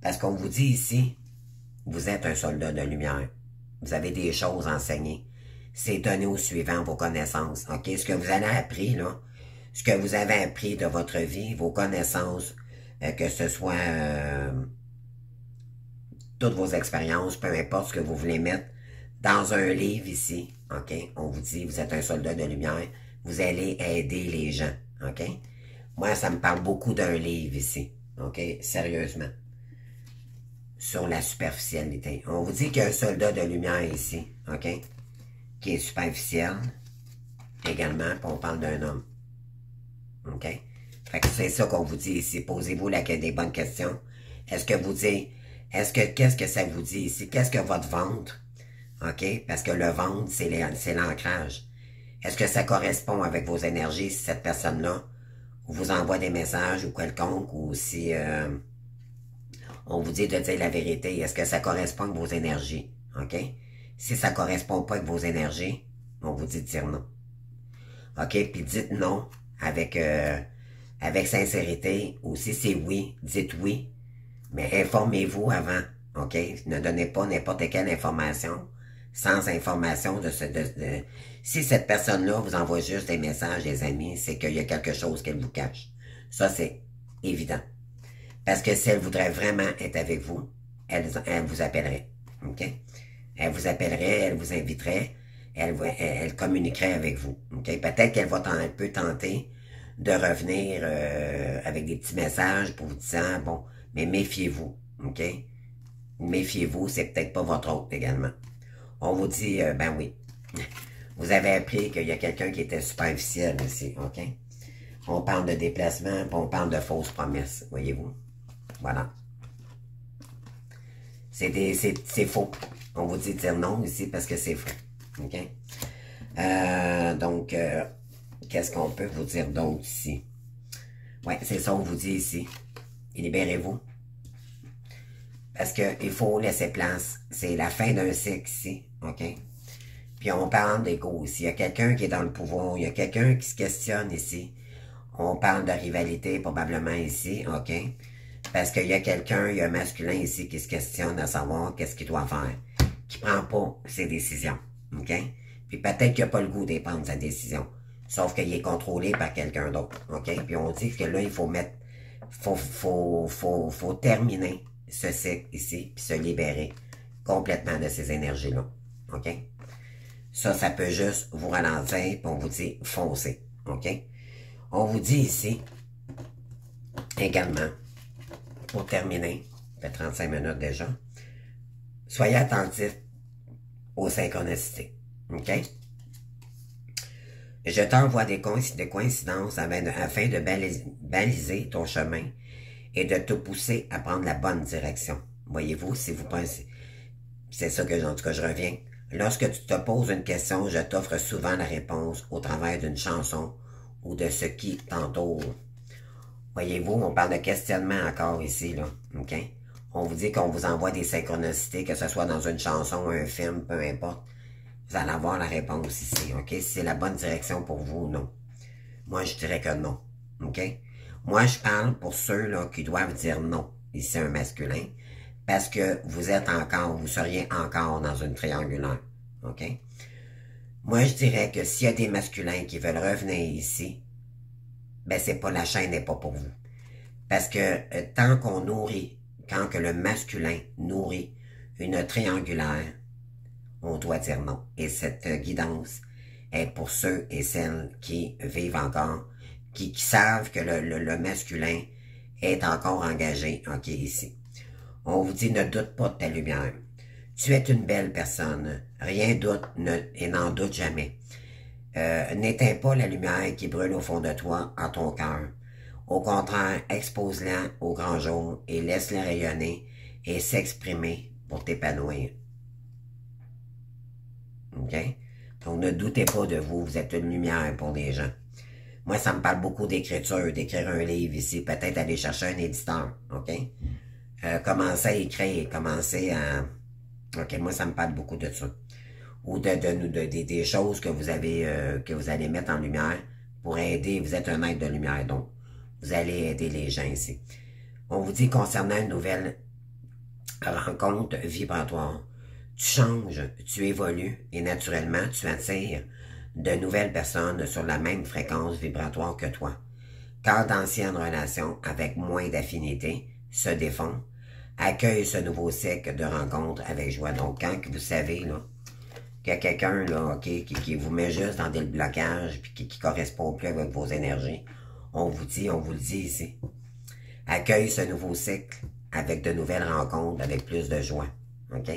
Parce qu'on vous dit ici, vous êtes un soldat de lumière. Vous avez des choses enseignées. C'est donné au suivant vos connaissances, OK? Ce que vous avez appris, là, ce que vous avez appris de votre vie, vos connaissances, que ce soit toutes vos expériences, peu importe ce que vous voulez mettre dans un livre ici, OK? On vous dit, vous êtes un soldat de lumière, vous allez aider les gens, OK? Moi, ça me parle beaucoup d'un livre ici, OK? Sérieusement. Sur la superficialité. On vous dit qu'il y a un soldat de lumière ici, OK? Qui est superficiel, également, puis on parle d'un homme. OK? Fait que c'est ça qu'on vous dit ici. Posez-vous des bonnes questions. Est-ce que vous dites, qu'est-ce que ça vous dit ici? Qu'est-ce que votre ventre? OK? Parce que le ventre, c'est l'ancrage. Est-ce que ça correspond avec vos énergies si cette personne-là vous envoie des messages ou quelconque, ou si on vous dit de dire la vérité, est-ce que ça correspond avec vos énergies? OK? Si ça correspond pas avec vos énergies, on vous dit de dire non. OK? Puis dites non avec sincérité, ou si c'est oui, dites oui, mais informez-vous avant, OK? Ne donnez pas n'importe quelle information sans information si cette personne-là vous envoie juste des messages, des amis, c'est qu'il y a quelque chose qu'elle vous cache. Ça, c'est évident. Parce que si elle voudrait vraiment être avec vous, elle vous appellerait, OK? Elle vous appellerait, elle vous inviterait, elle communiquerait avec vous, OK? Peut-être qu'elle va un peu tenter de revenir avec des petits messages pour vous disant, bon, mais méfiez-vous, OK? Méfiez-vous, c'est peut-être pas votre hôte également. On vous dit, ben oui, vous avez appris qu'il y a quelqu'un qui était superficiel ici, OK? On parle de déplacement, puis on parle de fausses promesses, voyez-vous? Voilà. C'est faux. On vous dit de dire non ici parce que c'est faux, OK? Donc, qu'est-ce qu'on peut vous dire d'autre ici? Ouais, c'est ça, on vous dit ici. Libérez-vous. Parce qu'il faut laisser place. C'est la fin d'un cycle ici, OK? Puis on parle d'ego aussi. Il y a quelqu'un qui est dans le pouvoir. Il y a quelqu'un qui se questionne ici. On parle de rivalité probablement ici, OK? Parce qu'il y a quelqu'un, il y a un masculin ici qui se questionne à savoir qu'est-ce qu'il doit faire. Qui prend pas ses décisions, OK? Puis peut-être qu'il n'a pas le goût de prendre sa décision. Sauf qu'il est contrôlé par quelqu'un d'autre, OK? Puis on dit que là, il faut mettre... faut terminer ce cycle ici, puis se libérer complètement de ces énergies-là, OK? Ça peut juste vous ralentir, puis on vous dit foncez, OK? On vous dit ici, également, pour terminer, ça fait 35 minutes déjà, soyez attentifs aux synchronicités, OK? Je t'envoie des coïncidences afin de baliser ton chemin et de te pousser à prendre la bonne direction. Voyez-vous, si vous pensez, c'est ça que, en tout cas, je reviens. Lorsque tu te poses une question, je t'offre souvent la réponse au travers d'une chanson ou de ce qui t'entoure. Voyez-vous, on parle de questionnement encore ici, là, OK? On vous dit qu'on vous envoie des synchronicités, que ce soit dans une chanson, un film, peu importe. Vous allez avoir la réponse ici, OK? Si c'est la bonne direction pour vous ou non. Moi, je dirais que non, OK? Moi, je parle pour ceux là qui doivent dire non. Ici, un masculin. Parce que vous êtes encore, vous seriez encore dans une triangulaire, OK? Moi, je dirais que s'il y a des masculins qui veulent revenir ici, ben c'est pas, la chaîne n'est pas pour vous. Parce que tant qu'on nourrit, quand que le masculin nourrit une triangulaire, on doit dire non. Et cette guidance est pour ceux et celles qui vivent encore, qui savent que le masculin est encore engagé, OK, ici. On vous dit, ne doute pas de ta lumière. Tu es une belle personne. Rien doute et n'en doute jamais. N'éteins pas la lumière qui brûle au fond de toi, en ton cœur. Au contraire, expose-la au grand jour et laisse-la rayonner et s'exprimer pour t'épanouir. OK? Donc, ne doutez pas de vous. Vous êtes une lumière pour les gens. Moi, ça me parle beaucoup d'écriture, d'écrire un livre ici. Peut-être aller chercher un éditeur. OK? Commencer à écrire, commencer à... OK, moi, ça me parle beaucoup de ça. Ou des choses que vous avez, que vous allez mettre en lumière pour aider. Vous êtes un être de lumière, donc vous allez aider les gens ici. On vous dit concernant une nouvelle rencontre vibratoire. Tu changes, tu évolues et naturellement, tu attires de nouvelles personnes sur la même fréquence vibratoire que toi. Quand d'anciennes relations avec moins d'affinité se défont, accueille ce nouveau cycle de rencontres avec joie. Donc, quand vous savez là, qu'il y a quelqu'un là, qui vous met juste dans des blocages puis qui ne correspond plus avec vos énergies, on vous le dit ici. Accueille ce nouveau cycle avec de nouvelles rencontres, avec plus de joie. OK?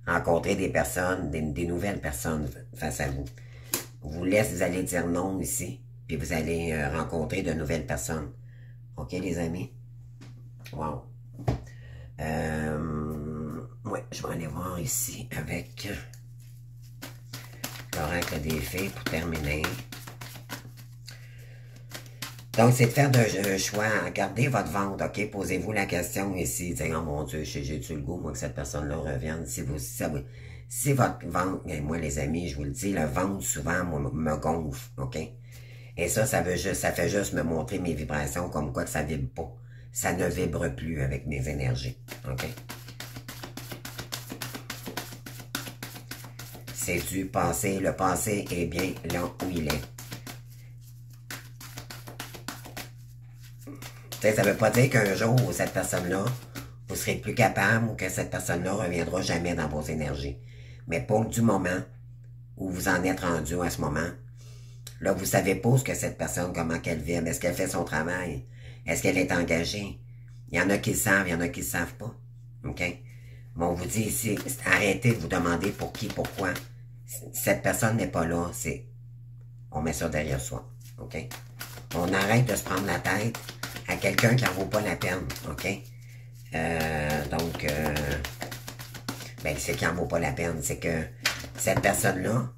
Rencontrer des personnes, des nouvelles personnes face à vous. Vous allez dire non ici, puis vous allez rencontrer de nouvelles personnes. OK, les amis? Wow. Ouais, je vais aller voir ici avec l'oracle des fées pour terminer. Donc, c'est de faire un choix. Gardez votre ventre, OK? Posez-vous la question ici. Dites, oh mon Dieu, j'ai-tu le goût, moi, que cette personne-là revienne? Si votre ventre, et moi, les amis, je vous le dis, le ventre, souvent, moi, me gonfle, OK? Et ça fait juste me montrer mes vibrations comme quoi que ça vibre pas. Ça ne vibre plus avec mes énergies, OK? C'est du passé. Le passé est bien là où il est. Ça ne veut pas dire qu'un jour, cette personne-là, vous serez plus capable ou que cette personne-là ne reviendra jamais dans vos énergies. Mais pour du moment où vous en êtes rendu à ce moment, là, vous ne savez pas ce que cette personne, comment qu'elle vit. Est-ce qu'elle fait son travail? Est-ce qu'elle est engagée? Il y en a qui le savent, il y en a qui ne le savent pas. OK? Bon, on vous dit ici, arrêtez de vous demander pour qui, pourquoi. Cette personne n'est pas là, on met ça derrière soi. OK? On arrête de se prendre la tête à quelqu'un qui n'en vaut pas la peine, OK? Ben, c'est qui n'en vaut pas la peine, c'est que cette personne-là,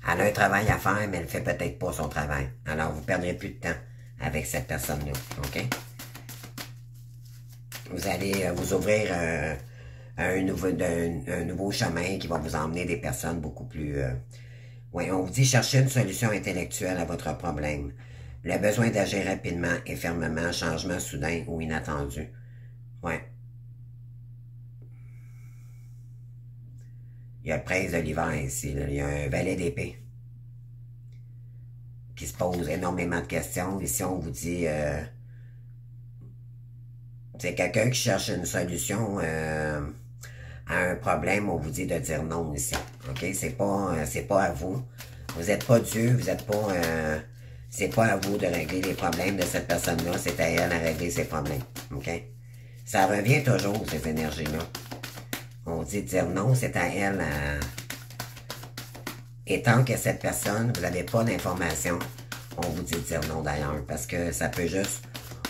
Elle a un travail à faire, mais elle ne fait peut-être pas son travail. Alors, vous ne perdrez plus de temps avec cette personne-là, OK? Vous allez vous ouvrir un nouveau chemin qui va vous emmener des personnes beaucoup plus... Oui, on vous dit chercher une solution intellectuelle à votre problème. Le besoin d'agir rapidement et fermement, changement soudain ou inattendu. Ouais. Il y a le prince de l'hiver ici, là. Il y a un valet d'épée qui se pose énormément de questions. Ici, on vous dit... c'est quelqu'un qui cherche une solution à un problème, on vous dit de dire non ici. OK? C'est pas à vous. Vous n'êtes pas Dieu, vous n'êtes pas... c'est pas à vous de régler les problèmes de cette personne-là, c'est à elle à régler ses problèmes. OK? Ça revient toujours, ces énergies-là. On dit de dire non, c'est à elle à... Et tant que cette personne, vous n'avez pas d'informations, on vous dit de dire non d'ailleurs, parce que ça peut juste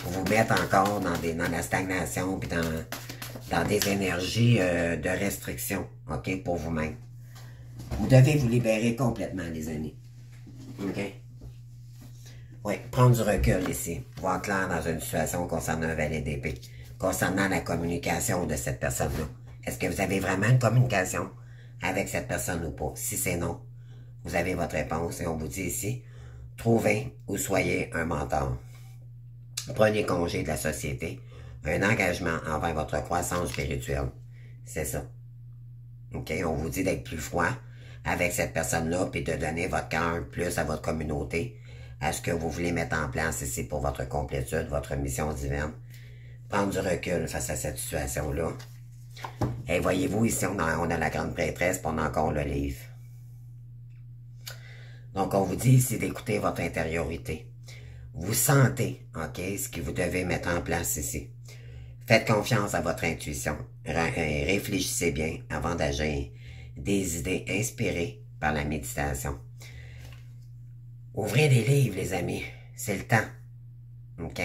vous mettre encore dans la stagnation, puis dans des énergies de restriction, OK, pour vous-même. Vous devez vous libérer complètement, les amis. OK? Oui, prendre du recul ici, voir clair dans une situation concernant un valet d'épée, concernant la communication de cette personne-là. Est-ce que vous avez vraiment une communication avec cette personne ou pas? Si c'est non, vous avez votre réponse et on vous dit ici, trouvez ou soyez un mentor. Prenez congé de la société, un engagement envers votre croissance spirituelle. C'est ça. OK? On vous dit d'être plus froid avec cette personne-là, puis de donner votre cœur plus à votre communauté, à ce que vous voulez mettre en place ici pour votre complétude, votre mission divine. Prendre du recul face à cette situation-là. Et voyez-vous, ici, on a la grande prêtresse, puis on a encore le livre. Donc, on vous dit ici d'écouter votre intériorité. Vous sentez, OK, ce que vous devez mettre en place ici. Faites confiance à votre intuition. Réfléchissez bien avant d'agir. Des idées inspirées par la méditation. Ouvrez des livres, les amis. C'est le temps. OK?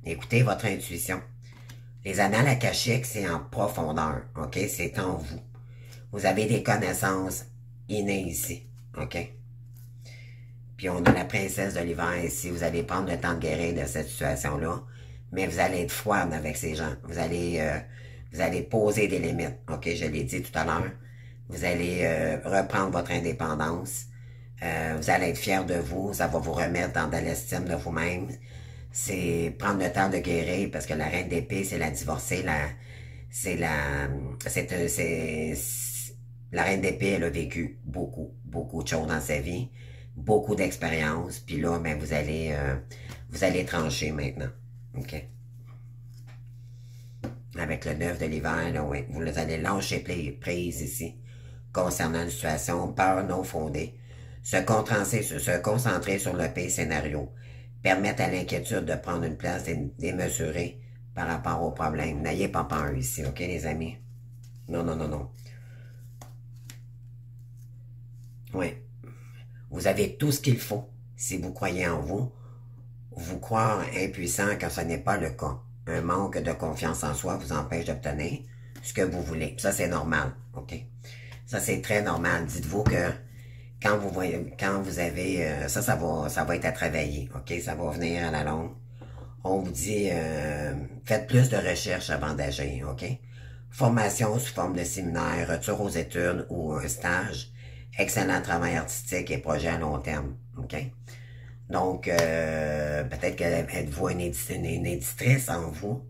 Écoutez votre intuition. Les annales akashiques, c'est en profondeur. OK? C'est en vous. Vous avez des connaissances innées ici. OK? Puis on a la princesse de l'hiver ici. Vous allez prendre le temps de guérir de cette situation-là. Mais vous allez être froide avec ces gens. Vous allez poser des limites. OK? Je l'ai dit tout à l'heure. Vous allez reprendre votre indépendance. Vous allez être fier de vous. Ça va vous remettre dans de l'estime de vous-même. C'est prendre le temps de guérir parce que la reine d'épée, c'est la divorcée. La reine d'épée, elle a vécu beaucoup de choses dans sa vie. Beaucoup d'expérience. Puis là, ben, vous allez trancher maintenant. OK? Avec le 9 de l'hiver, là, oui. Vous allez lâcher prise ici. Concernant une situation, peur non fondée. Se concentrer sur le pire scénario. Permettre à l'inquiétude de prendre une place démesurée par rapport au problème. N'ayez pas peur ici, OK, les amis? Non, non, non, non. Oui. Vous avez tout ce qu'il faut. Si vous croyez en vous, vous croire impuissant quand ce n'est pas le cas. Un manque de confiance en soi vous empêche d'obtenir ce que vous voulez. Ça, c'est normal, OK? Ça, c'est très normal. Dites-vous que quand vous avez... ça va être à travailler, OK? Ça va venir à la longue. On vous dit, faites plus de recherches avant d'agir, OK? Formation sous forme de séminaire, retour aux études ou un stage, excellent travail artistique et projet à long terme, OK? Donc, peut-être que êtes-vous une éditrice en vous.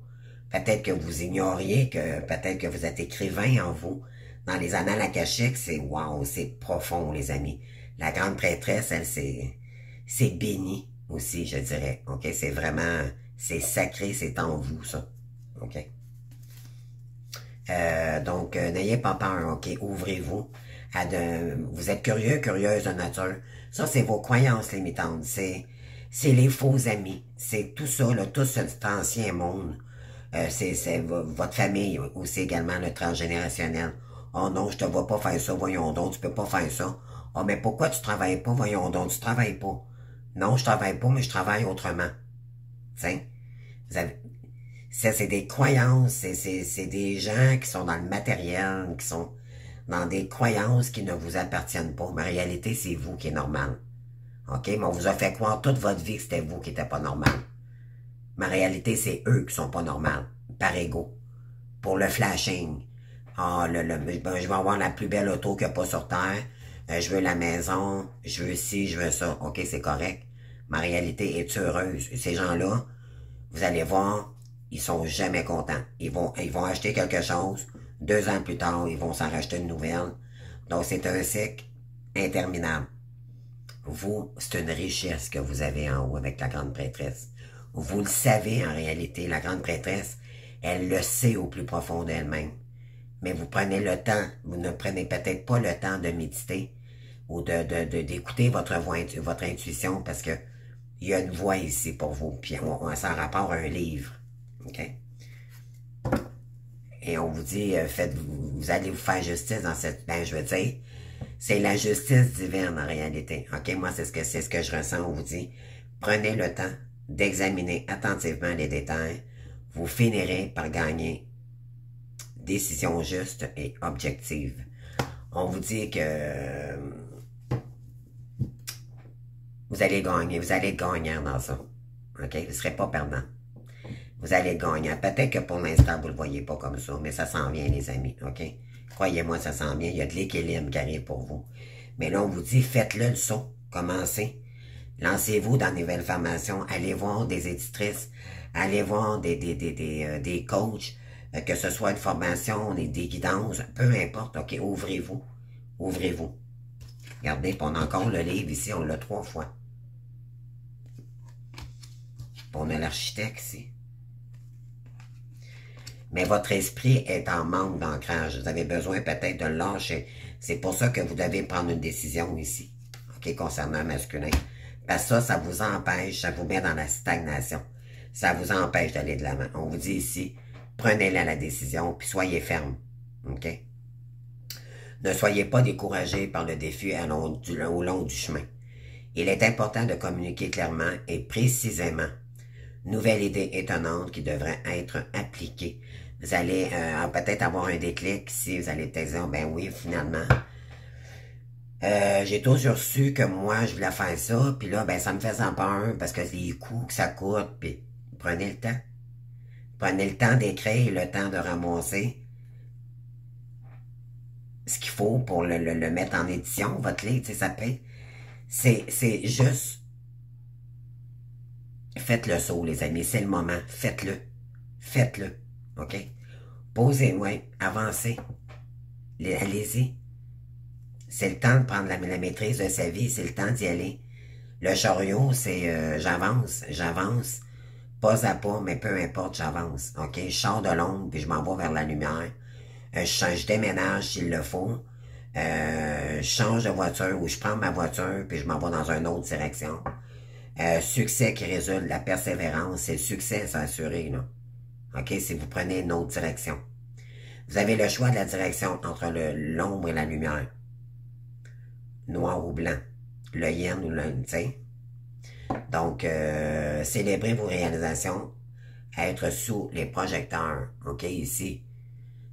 Peut-être que vous ignoriez que peut-être que vous êtes écrivain en vous. Dans les annales akashiques, c'est wow, c'est profond, les amis. La grande prêtresse, elle, c'est béni aussi, je dirais. OK? C'est vraiment, c'est sacré, c'est en vous, ça. OK? Donc, n'ayez pas peur, OK? Ouvrez-vous. Vous êtes curieux, curieuse de nature. Ça, c'est vos croyances limitantes. C'est les faux amis. C'est tout ça, là, tout cet ancien monde. C'est votre famille aussi également, le transgénérationnel. Oh non, je te vois pas faire ça, voyons donc, tu peux pas faire ça. Oh, mais pourquoi tu travailles pas, voyons donc, tu travailles pas. Non, je travaille pas, mais je travaille autrement. Tiens, ça, c'est des croyances, c'est des gens qui sont dans le matériel, qui sont dans des croyances qui ne vous appartiennent pas. Mais en réalité, c'est vous qui est normal. OK? Mais on vous a fait croire toute votre vie que c'était vous qui n'étiez pas normal. Mais en réalité, c'est eux qui sont pas normaux, par ego. Pour le flashing. Ah, je vais avoir la plus belle auto qu'il n'y a pas sur Terre. Je veux la maison. Je veux ci, je veux ça. OK, c'est correct. Mais en réalité, es-tu heureuse? Ces gens-là, vous allez voir, ils sont jamais contents. Ils vont acheter quelque chose. 2 ans plus tard, ils vont s'en racheter une nouvelle. Donc, c'est un cycle interminable. Vous, c'est une richesse que vous avez en haut avec la grande prêtresse. Vous le savez en réalité, la grande prêtresse, elle le sait au plus profond d'elle-même. Mais vous prenez le temps, vous ne prenez peut-être pas le temps de méditer ou d'écouter votre intuition parce que il y a une voix ici pour vous. Puis on s'en rapporte à un livre. OK? Et on vous dit, vous allez vous faire justice dans cette... Ben, je veux dire, c'est la justice divine en réalité. OK? Moi, c'est ce que je ressens. On vous dit, prenez le temps d'examiner attentivement les détails. Vous finirez par gagner décision juste et objective. On vous dit que vous allez gagner, vous allez être gagnant dans ça. OK? Vous ne serez pas perdant. Vous allez être gagnant. Peut-être que pour l'instant, vous ne le voyez pas comme ça, mais ça s'en vient, les amis. OK? Croyez-moi, ça s'en vient. Il y a de l'équilibre qui arrive pour vous. Mais là, on vous dit, faites-le le saut. Commencez. Lancez-vous dans des nouvelles formations. Allez voir des éditrices. Allez voir des coachs. Que ce soit une formation, des guidances, peu importe, OK, ouvrez-vous. Ouvrez-vous. Regardez, on a encore le livre ici, on l'a 3 fois. On a l'architecte ici. Mais votre esprit est en manque d'ancrage. Vous avez besoin peut-être de le lâcher. C'est pour ça que vous devez prendre une décision ici, OK, concernant le masculin. Parce que ça vous empêche, ça vous met dans la stagnation. Ça vous empêche d'aller de l'avant. On vous dit ici, prenez-la la décision, puis soyez ferme. OK? Ne soyez pas découragés par le défi au long du chemin. Il est important de communiquer clairement et précisément. Nouvelle idée étonnante qui devrait être appliquée. Vous allez peut-être avoir un déclic si vous allez peut-être dire, ben oui, finalement, j'ai toujours su que moi, je voulais faire ça, puis là, ben ça me faisait peur parce que les coûts que ça coûte, puis prenez le temps. Prenez le temps d'écrire, le temps de ramasser ce qu'il faut pour le mettre en édition, votre livre, tu sais, ça peut. C'est juste, faites le saut, les amis, c'est le moment, faites-le. Faites-le, OK? Posez, ouais, avancez. Allez-y. C'est le temps de prendre la maîtrise de sa vie, c'est le temps d'y aller. Le chariot, c'est j'avance, pas à pas, mais peu importe, j'avance. OK? Je sors de l'ombre, puis je m'en vais vers la lumière. Je déménage s'il le faut. Je change de voiture ou je prends ma voiture, puis je m'en vais dans une autre direction. Succès qui résulte de la persévérance, c'est le succès, c'est assuré, là. OK? Si vous prenez une autre direction. Vous avez le choix de la direction entre l'ombre et la lumière. Noir ou blanc. Le yin ou le yin. Donc, célébrez vos réalisations. Être sous les projecteurs. OK, ici.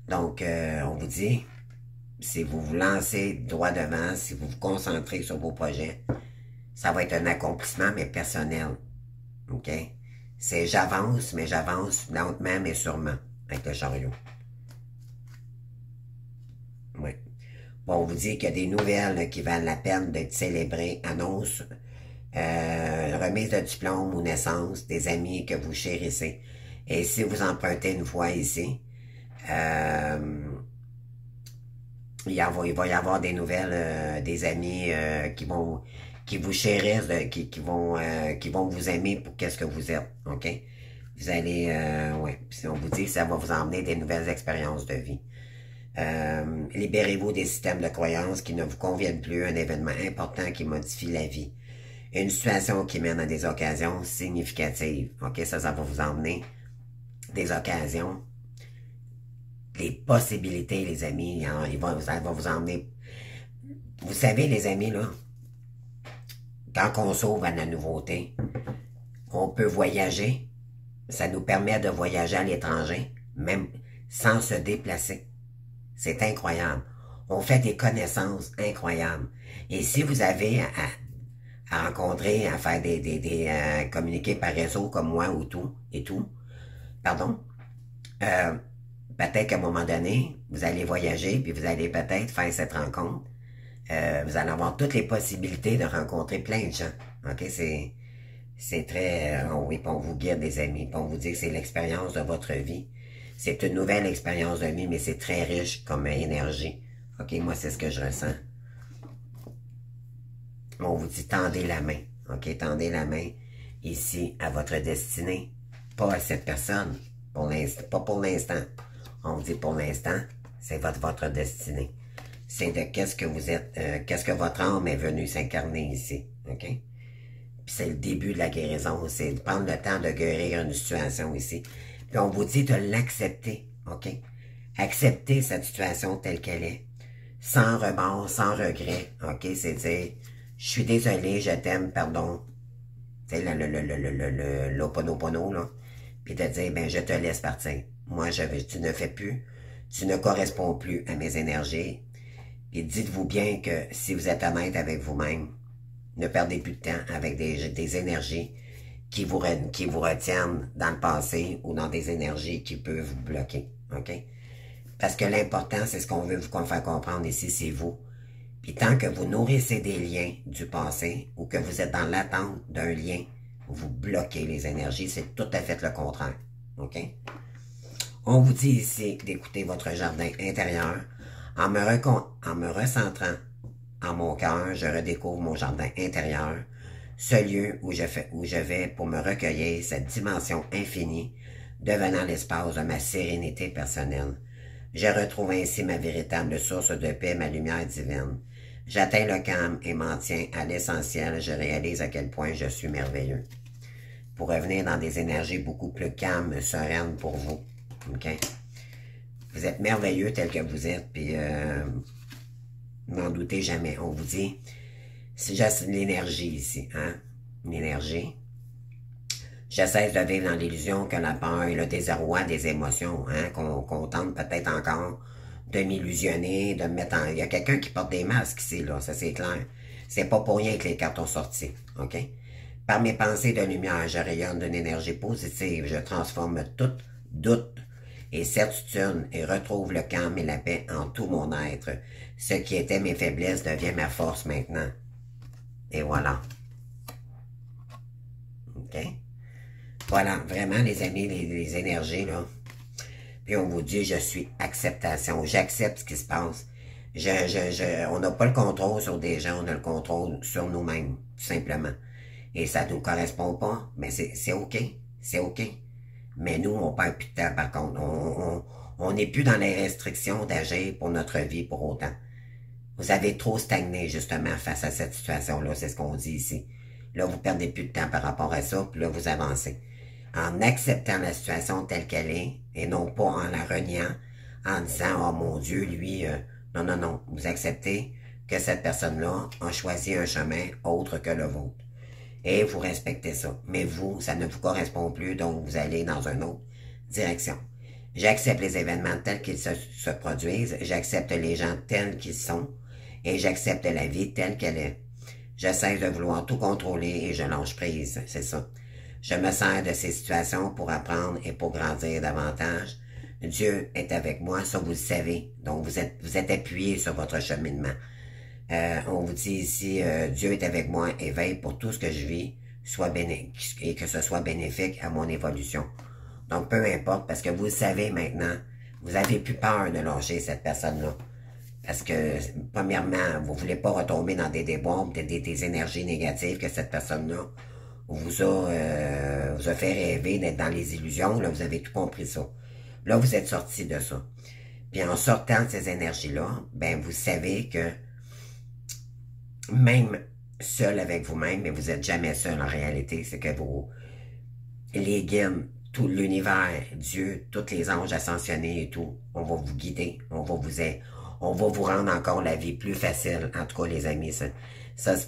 Donc, on vous dit, si vous vous lancez droit devant, si vous vous concentrez sur vos projets, ça va être un accomplissement, mais personnel. OK? C'est j'avance, mais j'avance lentement, mais sûrement, avec le chariot. Oui. Bon, on vous dit qu'il y a des nouvelles qui valent la peine d'être célébrées, annonce, remise de diplôme ou naissance, des amis que vous chérissez. Et si vous empruntez une fois ici, il va y avoir des nouvelles, des amis qui vous chérissent, qui vont vous aimer pour qu'est-ce que vous êtes, OK? Vous allez, ouais, puis on vous dit que ça va vous emmener des nouvelles expériences de vie. Libérez-vous des systèmes de croyances qui ne vous conviennent plus, un événement important qui modifie la vie. Une situation qui mène à des occasions significatives. OK, ça va vous emmener des occasions, des possibilités, les amis. Ça va vous emmener. Vous savez, les amis, là, quand on s'ouvre à la nouveauté, on peut voyager. Ça nous permet de voyager à l'étranger, même sans se déplacer. C'est incroyable. On fait des connaissances incroyables. Et si vous avez à rencontrer, à faire communiquer par réseau comme moi ou tout, pardon, euh, peut-être qu'à un moment donné, vous allez voyager, puis vous allez peut-être faire cette rencontre. Vous allez avoir toutes les possibilités de rencontrer plein de gens. OK? C'est très... oui, puis on vous guide, des amis, puis on vous dit que c'est l'expérience de votre vie. C'est une nouvelle expérience de vie, mais c'est très riche comme énergie. OK? Moi, c'est ce que je ressens. On vous dit, tendez la main. OK? Tendez la main ici à votre destinée. Pas à cette personne. Pas pour l'instant. On vous dit pour l'instant, c'est votre destinée. C'est de qu'est-ce que vous êtes, qu'est-ce que votre âme est venue s'incarner ici. OK? Puis c'est le début de la guérison. C'est de prendre le temps de guérir une situation ici. Puis on vous dit de l'accepter. OK? Accepter cette situation telle qu'elle est. Sans remords, sans regret. OK? C'est dire, je suis désolé, je t'aime, pardon. Tu sais, l'oponopono, là. Puis de dire, ben, je te laisse partir. Moi, tu ne fais plus, tu ne corresponds plus à mes énergies. Et dites-vous bien que si vous êtes honnête avec vous-même, ne perdez plus de temps avec des énergies qui vous retiennent dans le passé ou dans des énergies qui peuvent vous bloquer. OK? Parce que l'important, c'est ce qu'on veut vous faire comprendre ici, c'est vous. Puis tant que vous nourrissez des liens du passé ou que vous êtes dans l'attente d'un lien, vous bloquez les énergies. C'est tout à fait le contraire. OK? On vous dit ici d'écouter votre jardin intérieur. En me recentrant en mon cœur, je redécouvre mon jardin intérieur, ce lieu où je vais pour me recueillir, cette dimension infinie, devenant l'espace de ma sérénité personnelle. Je retrouve ainsi ma véritable source de paix, ma lumière divine. J'atteins le calme et m'en tiens à l'essentiel. Je réalise à quel point je suis merveilleux. Pour revenir dans des énergies beaucoup plus calmes, sereines pour vous. OK? Vous êtes merveilleux tel que vous êtes, puis n'en doutez jamais. On vous dit, c'est juste l'énergie ici, hein? L'énergie. Je cesse de vivre dans l'illusion que la peur et le désarroi des émotions, hein, qu'on tente peut-être encore de m'illusionner, de me mettre en... Il y a quelqu'un qui porte des masques ici, là, ça c'est clair. C'est pas pour rien que les cartes ont sorti, OK? Par mes pensées de lumière, je rayonne d'une énergie positive, je transforme tout doute et certitude et retrouve le calme et la paix en tout mon être. Ce qui était mes faiblesses devient ma force maintenant. Et voilà. OK? Voilà, vraiment, les amis, les énergies, là. Puis on vous dit, je suis acceptation. J'accepte ce qui se passe. On n'a pas le contrôle sur des gens, on a le contrôle sur nous-mêmes, tout simplement. Et ça ne nous correspond pas, mais c'est OK. C'est OK. Mais nous, on perd plus de temps, par contre. On n'est plus dans les restrictions d'agir pour notre vie pour autant. Vous avez trop stagné, justement, face à cette situation-là. C'est ce qu'on dit ici. Là, vous perdez plus de temps par rapport à ça, puis là, vous avancez. En acceptant la situation telle qu'elle est, et non pas en la reniant, en disant, oh mon Dieu, lui, non, non, non. Vous acceptez que cette personne-là a choisi un chemin autre que le vôtre. Et vous respectez ça. Mais vous, ça ne vous correspond plus, donc vous allez dans une autre direction. J'accepte les événements tels qu'ils se produisent, j'accepte les gens tels qu'ils sont, et j'accepte la vie telle qu'elle est. Je cesse de vouloir tout contrôler et je lâche prise, c'est ça. Je me sers de ces situations pour apprendre et pour grandir davantage. Dieu est avec moi, ça vous le savez, donc vous êtes appuyé sur votre cheminement. On vous dit ici, Dieu est avec moi et veille pour tout ce que je vis, et que ce soit bénéfique à mon évolution. Donc, peu importe, parce que vous le savez maintenant, vous avez plus peur de lâcher cette personne-là. Parce que, premièrement, vous voulez pas retomber dans des déboires, des énergies négatives que cette personne-là vous a fait rêver d'être dans les illusions. Là, vous avez tout compris ça. Là, vous êtes sorti de ça. Puis en sortant de ces énergies-là, ben vous savez que même seul avec vous-même, mais vous n'êtes jamais seul en réalité, c'est que les guides, tout l'univers, Dieu, tous les anges ascensionnés et tout, on va vous guider, on va vous rendre encore la vie plus facile, en tout cas les amis,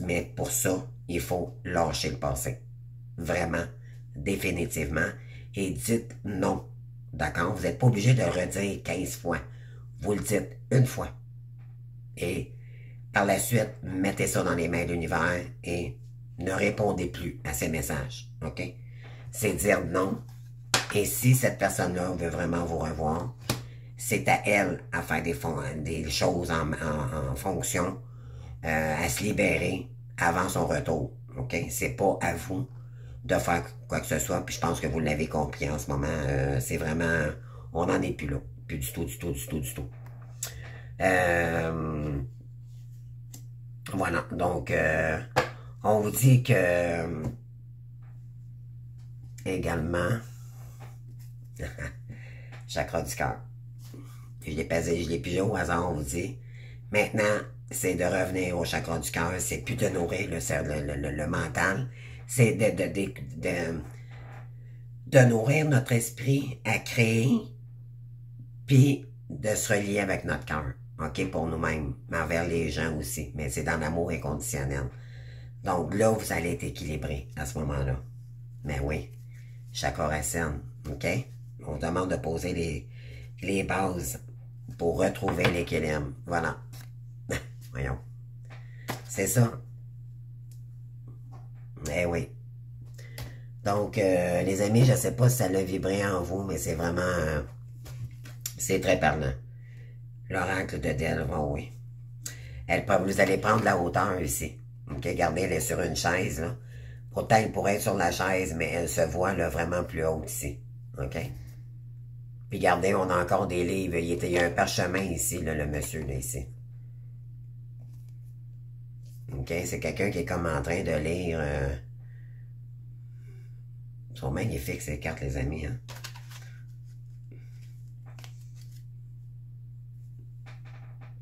mais pour ça, il faut lâcher le passé, vraiment, définitivement, et dites non, d'accord, vous n'êtes pas obligé de le redire 15 fois, vous le dites une fois, Et par la suite, mettez ça dans les mains de l'univers et ne répondez plus à ces messages. OK? C'est dire non. Et si cette personne-là veut vraiment vous revoir, c'est à elle à faire des choses en fonction, à se libérer avant son retour. OK? C'est pas à vous de faire quoi que ce soit. Puis je pense que vous l'avez compris en ce moment. C'est vraiment... On n'en est plus là. Plus du tout, du tout, du tout, du tout. Voilà. Donc, on vous dit que... également... chakra du cœur. Je l'ai pigé au hasard, on vous dit. Maintenant, c'est de revenir au chakra du cœur. C'est plus de nourrir le mental. C'est de nourrir notre esprit à créer, puis de se relier avec notre cœur. OK, pour nous-mêmes, mais envers les gens aussi. Mais c'est dans l'amour inconditionnel. Donc là, vous allez être équilibré à ce moment-là. Mais oui, chakra racine. OK? On vous demande de poser les bases pour retrouver l'équilibre. Voilà. Voyons. C'est ça. Eh oui. Donc, les amis, je ne sais pas si ça l'a vibré en vous, mais c'est vraiment... c'est très parlant. L'oracle de Delve, oh oui. Vous allez prendre la hauteur ici. OK, regardez, elle est sur une chaise, là. Pourtant, elle pourrait être sur la chaise, mais elle se voit là, vraiment plus haute ici. OK? Puis regardez, on a encore des livres. Il y a un parchemin ici, là, le monsieur, là, ici. OK? C'est quelqu'un qui est comme en train de lire... Ils sont magnifiques, ces cartes, les amis, hein?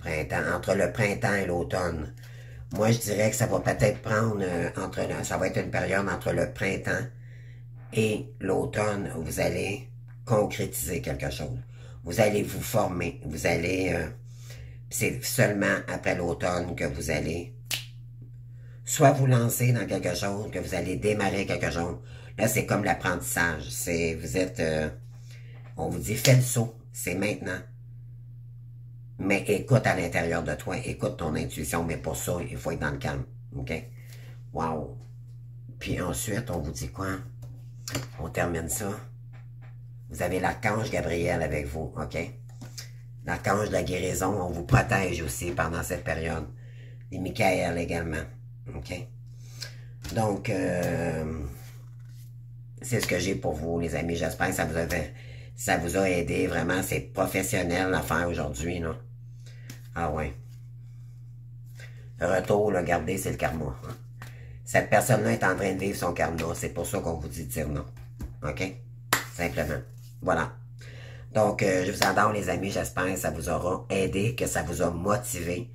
Printemps, entre le printemps et l'automne. Moi, je dirais que ça va peut-être prendre ça va être une période entre le printemps et l'automne où vous allez concrétiser quelque chose. Vous allez vous former. Vous allez... c'est seulement après l'automne que vous allez soit vous lancer dans quelque chose, que vous allez démarrer quelque chose. Là, c'est comme l'apprentissage. Vous êtes... on vous dit, fais le saut. C'est maintenant. Mais écoute à l'intérieur de toi, écoute ton intuition, mais pour ça, il faut être dans le calme. OK? Wow! Puis ensuite, on vous dit quoi? On termine ça. Vous avez l'archange Gabriel avec vous, OK? L'archange de la guérison, on vous protège aussi pendant cette période. Et Michael également, OK? Donc, c'est ce que j'ai pour vous, les amis. J'espère que ça vous a aidé. Vraiment, c'est professionnel à faire aujourd'hui, là. Ah ouais. Le retour, là, regardez, c'est le karma. Hein. Cette personne-là est en train de vivre son karma. C'est pour ça qu'on vous dit de dire non. OK? Simplement. Voilà. Donc, je vous adore, les amis. J'espère que ça vous aura aidé, que ça vous a motivé.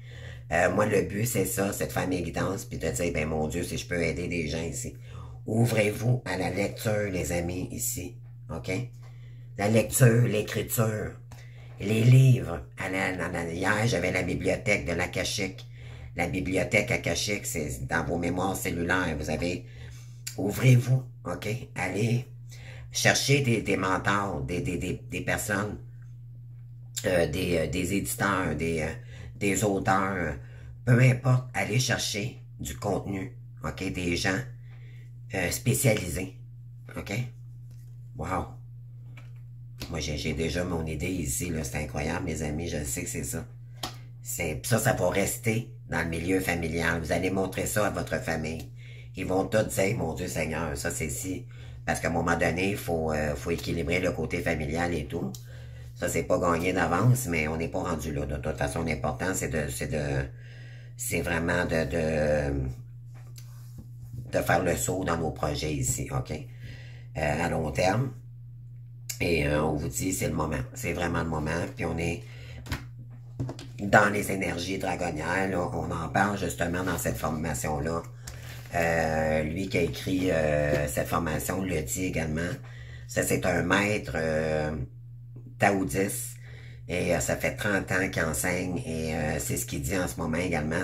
Moi, le but, c'est ça, c'est de faire mes guidances, puis de dire, ben mon Dieu, si je peux aider des gens ici. Ouvrez-vous à la lecture, les amis, ici. OK? La lecture, l'écriture, les livres. Hier, j'avais la bibliothèque de l'Akashique. La bibliothèque Akashique, c'est dans vos mémoires cellulaires. Vous avez... Ouvrez-vous, OK? Allez chercher des mentors, des personnes, des éditeurs, des auteurs. Peu importe, allez chercher du contenu, OK? Des gens spécialisés, OK? Wow! Moi, j'ai déjà mon idée ici, là, c'est incroyable, mes amis, je sais que c'est ça. Ça va rester dans le milieu familial. Vous allez montrer ça à votre famille. Ils vont tous dire, mon Dieu Seigneur, ça c'est si. Parce qu'à un moment donné, il faut équilibrer le côté familial et tout. Ça, c'est pas gagné d'avance, mais on n'est pas rendu là. De toute façon, l'important, c'est vraiment de faire le saut dans nos projets ici, OK? À long terme. Et on vous dit, c'est le moment. C'est vraiment le moment. Puis on est dans les énergies dragonnières. Là, on en parle justement dans cette formation-là. Lui qui a écrit cette formation le dit également. Ça, c'est un maître taoudiste. Et ça fait 30 ans qu'il enseigne. Et c'est ce qu'il dit en ce moment également.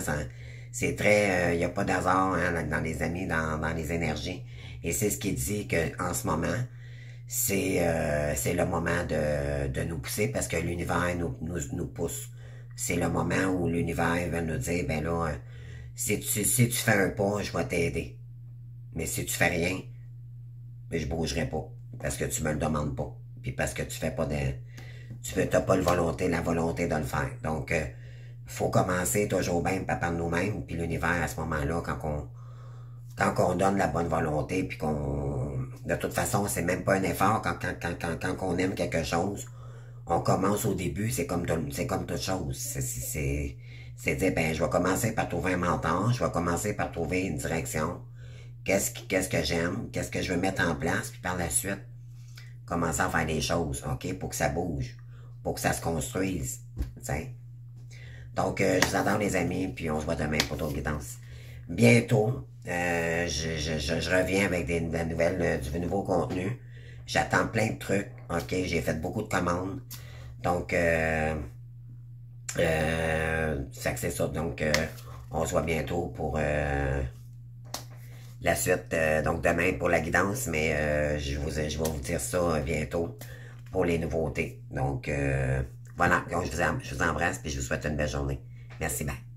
C'est très... il n'y a pas d'hasard hein, dans les amis, dans les énergies. Et c'est ce qu'il dit qu'en ce moment... c'est le moment de nous pousser parce que l'univers nous pousse. c'est le moment où l'univers va nous dire, ben là, si tu fais un pas, je vais t'aider. Mais si tu fais rien, mais je bougerai pas. Parce que tu me le demandes pas. Puis parce que tu fais pas de... t'as pas la volonté de le faire. Donc, faut commencer toujours bien par nous-mêmes. Puis l'univers, à ce moment-là, quand on donne la bonne volonté, puis de toute façon, c'est même pas un effort. Quand on aime quelque chose, on commence au début, c'est comme toute chose. C'est dire, ben, je vais commencer par trouver un mentor, je vais commencer par trouver une direction. Qu'est-ce que j'aime, qu'est-ce que je veux mettre en place, puis par la suite, commencer à faire des choses, OK, pour que ça bouge, pour que ça se construise, t'sais. Donc, je vous adore les amis, puis on se voit demain pour d'autres guidances. Bientôt, je reviens avec des nouvelles, du nouveau contenu. J'attends plein de trucs, OK, j'ai fait beaucoup de commandes. Donc, c'est ça. Donc, on se voit bientôt pour la suite. Donc, demain pour la guidance, mais je vais vous dire ça bientôt pour les nouveautés. Donc, voilà. Donc, je vous embrasse et je vous souhaite une belle journée. Merci, bye.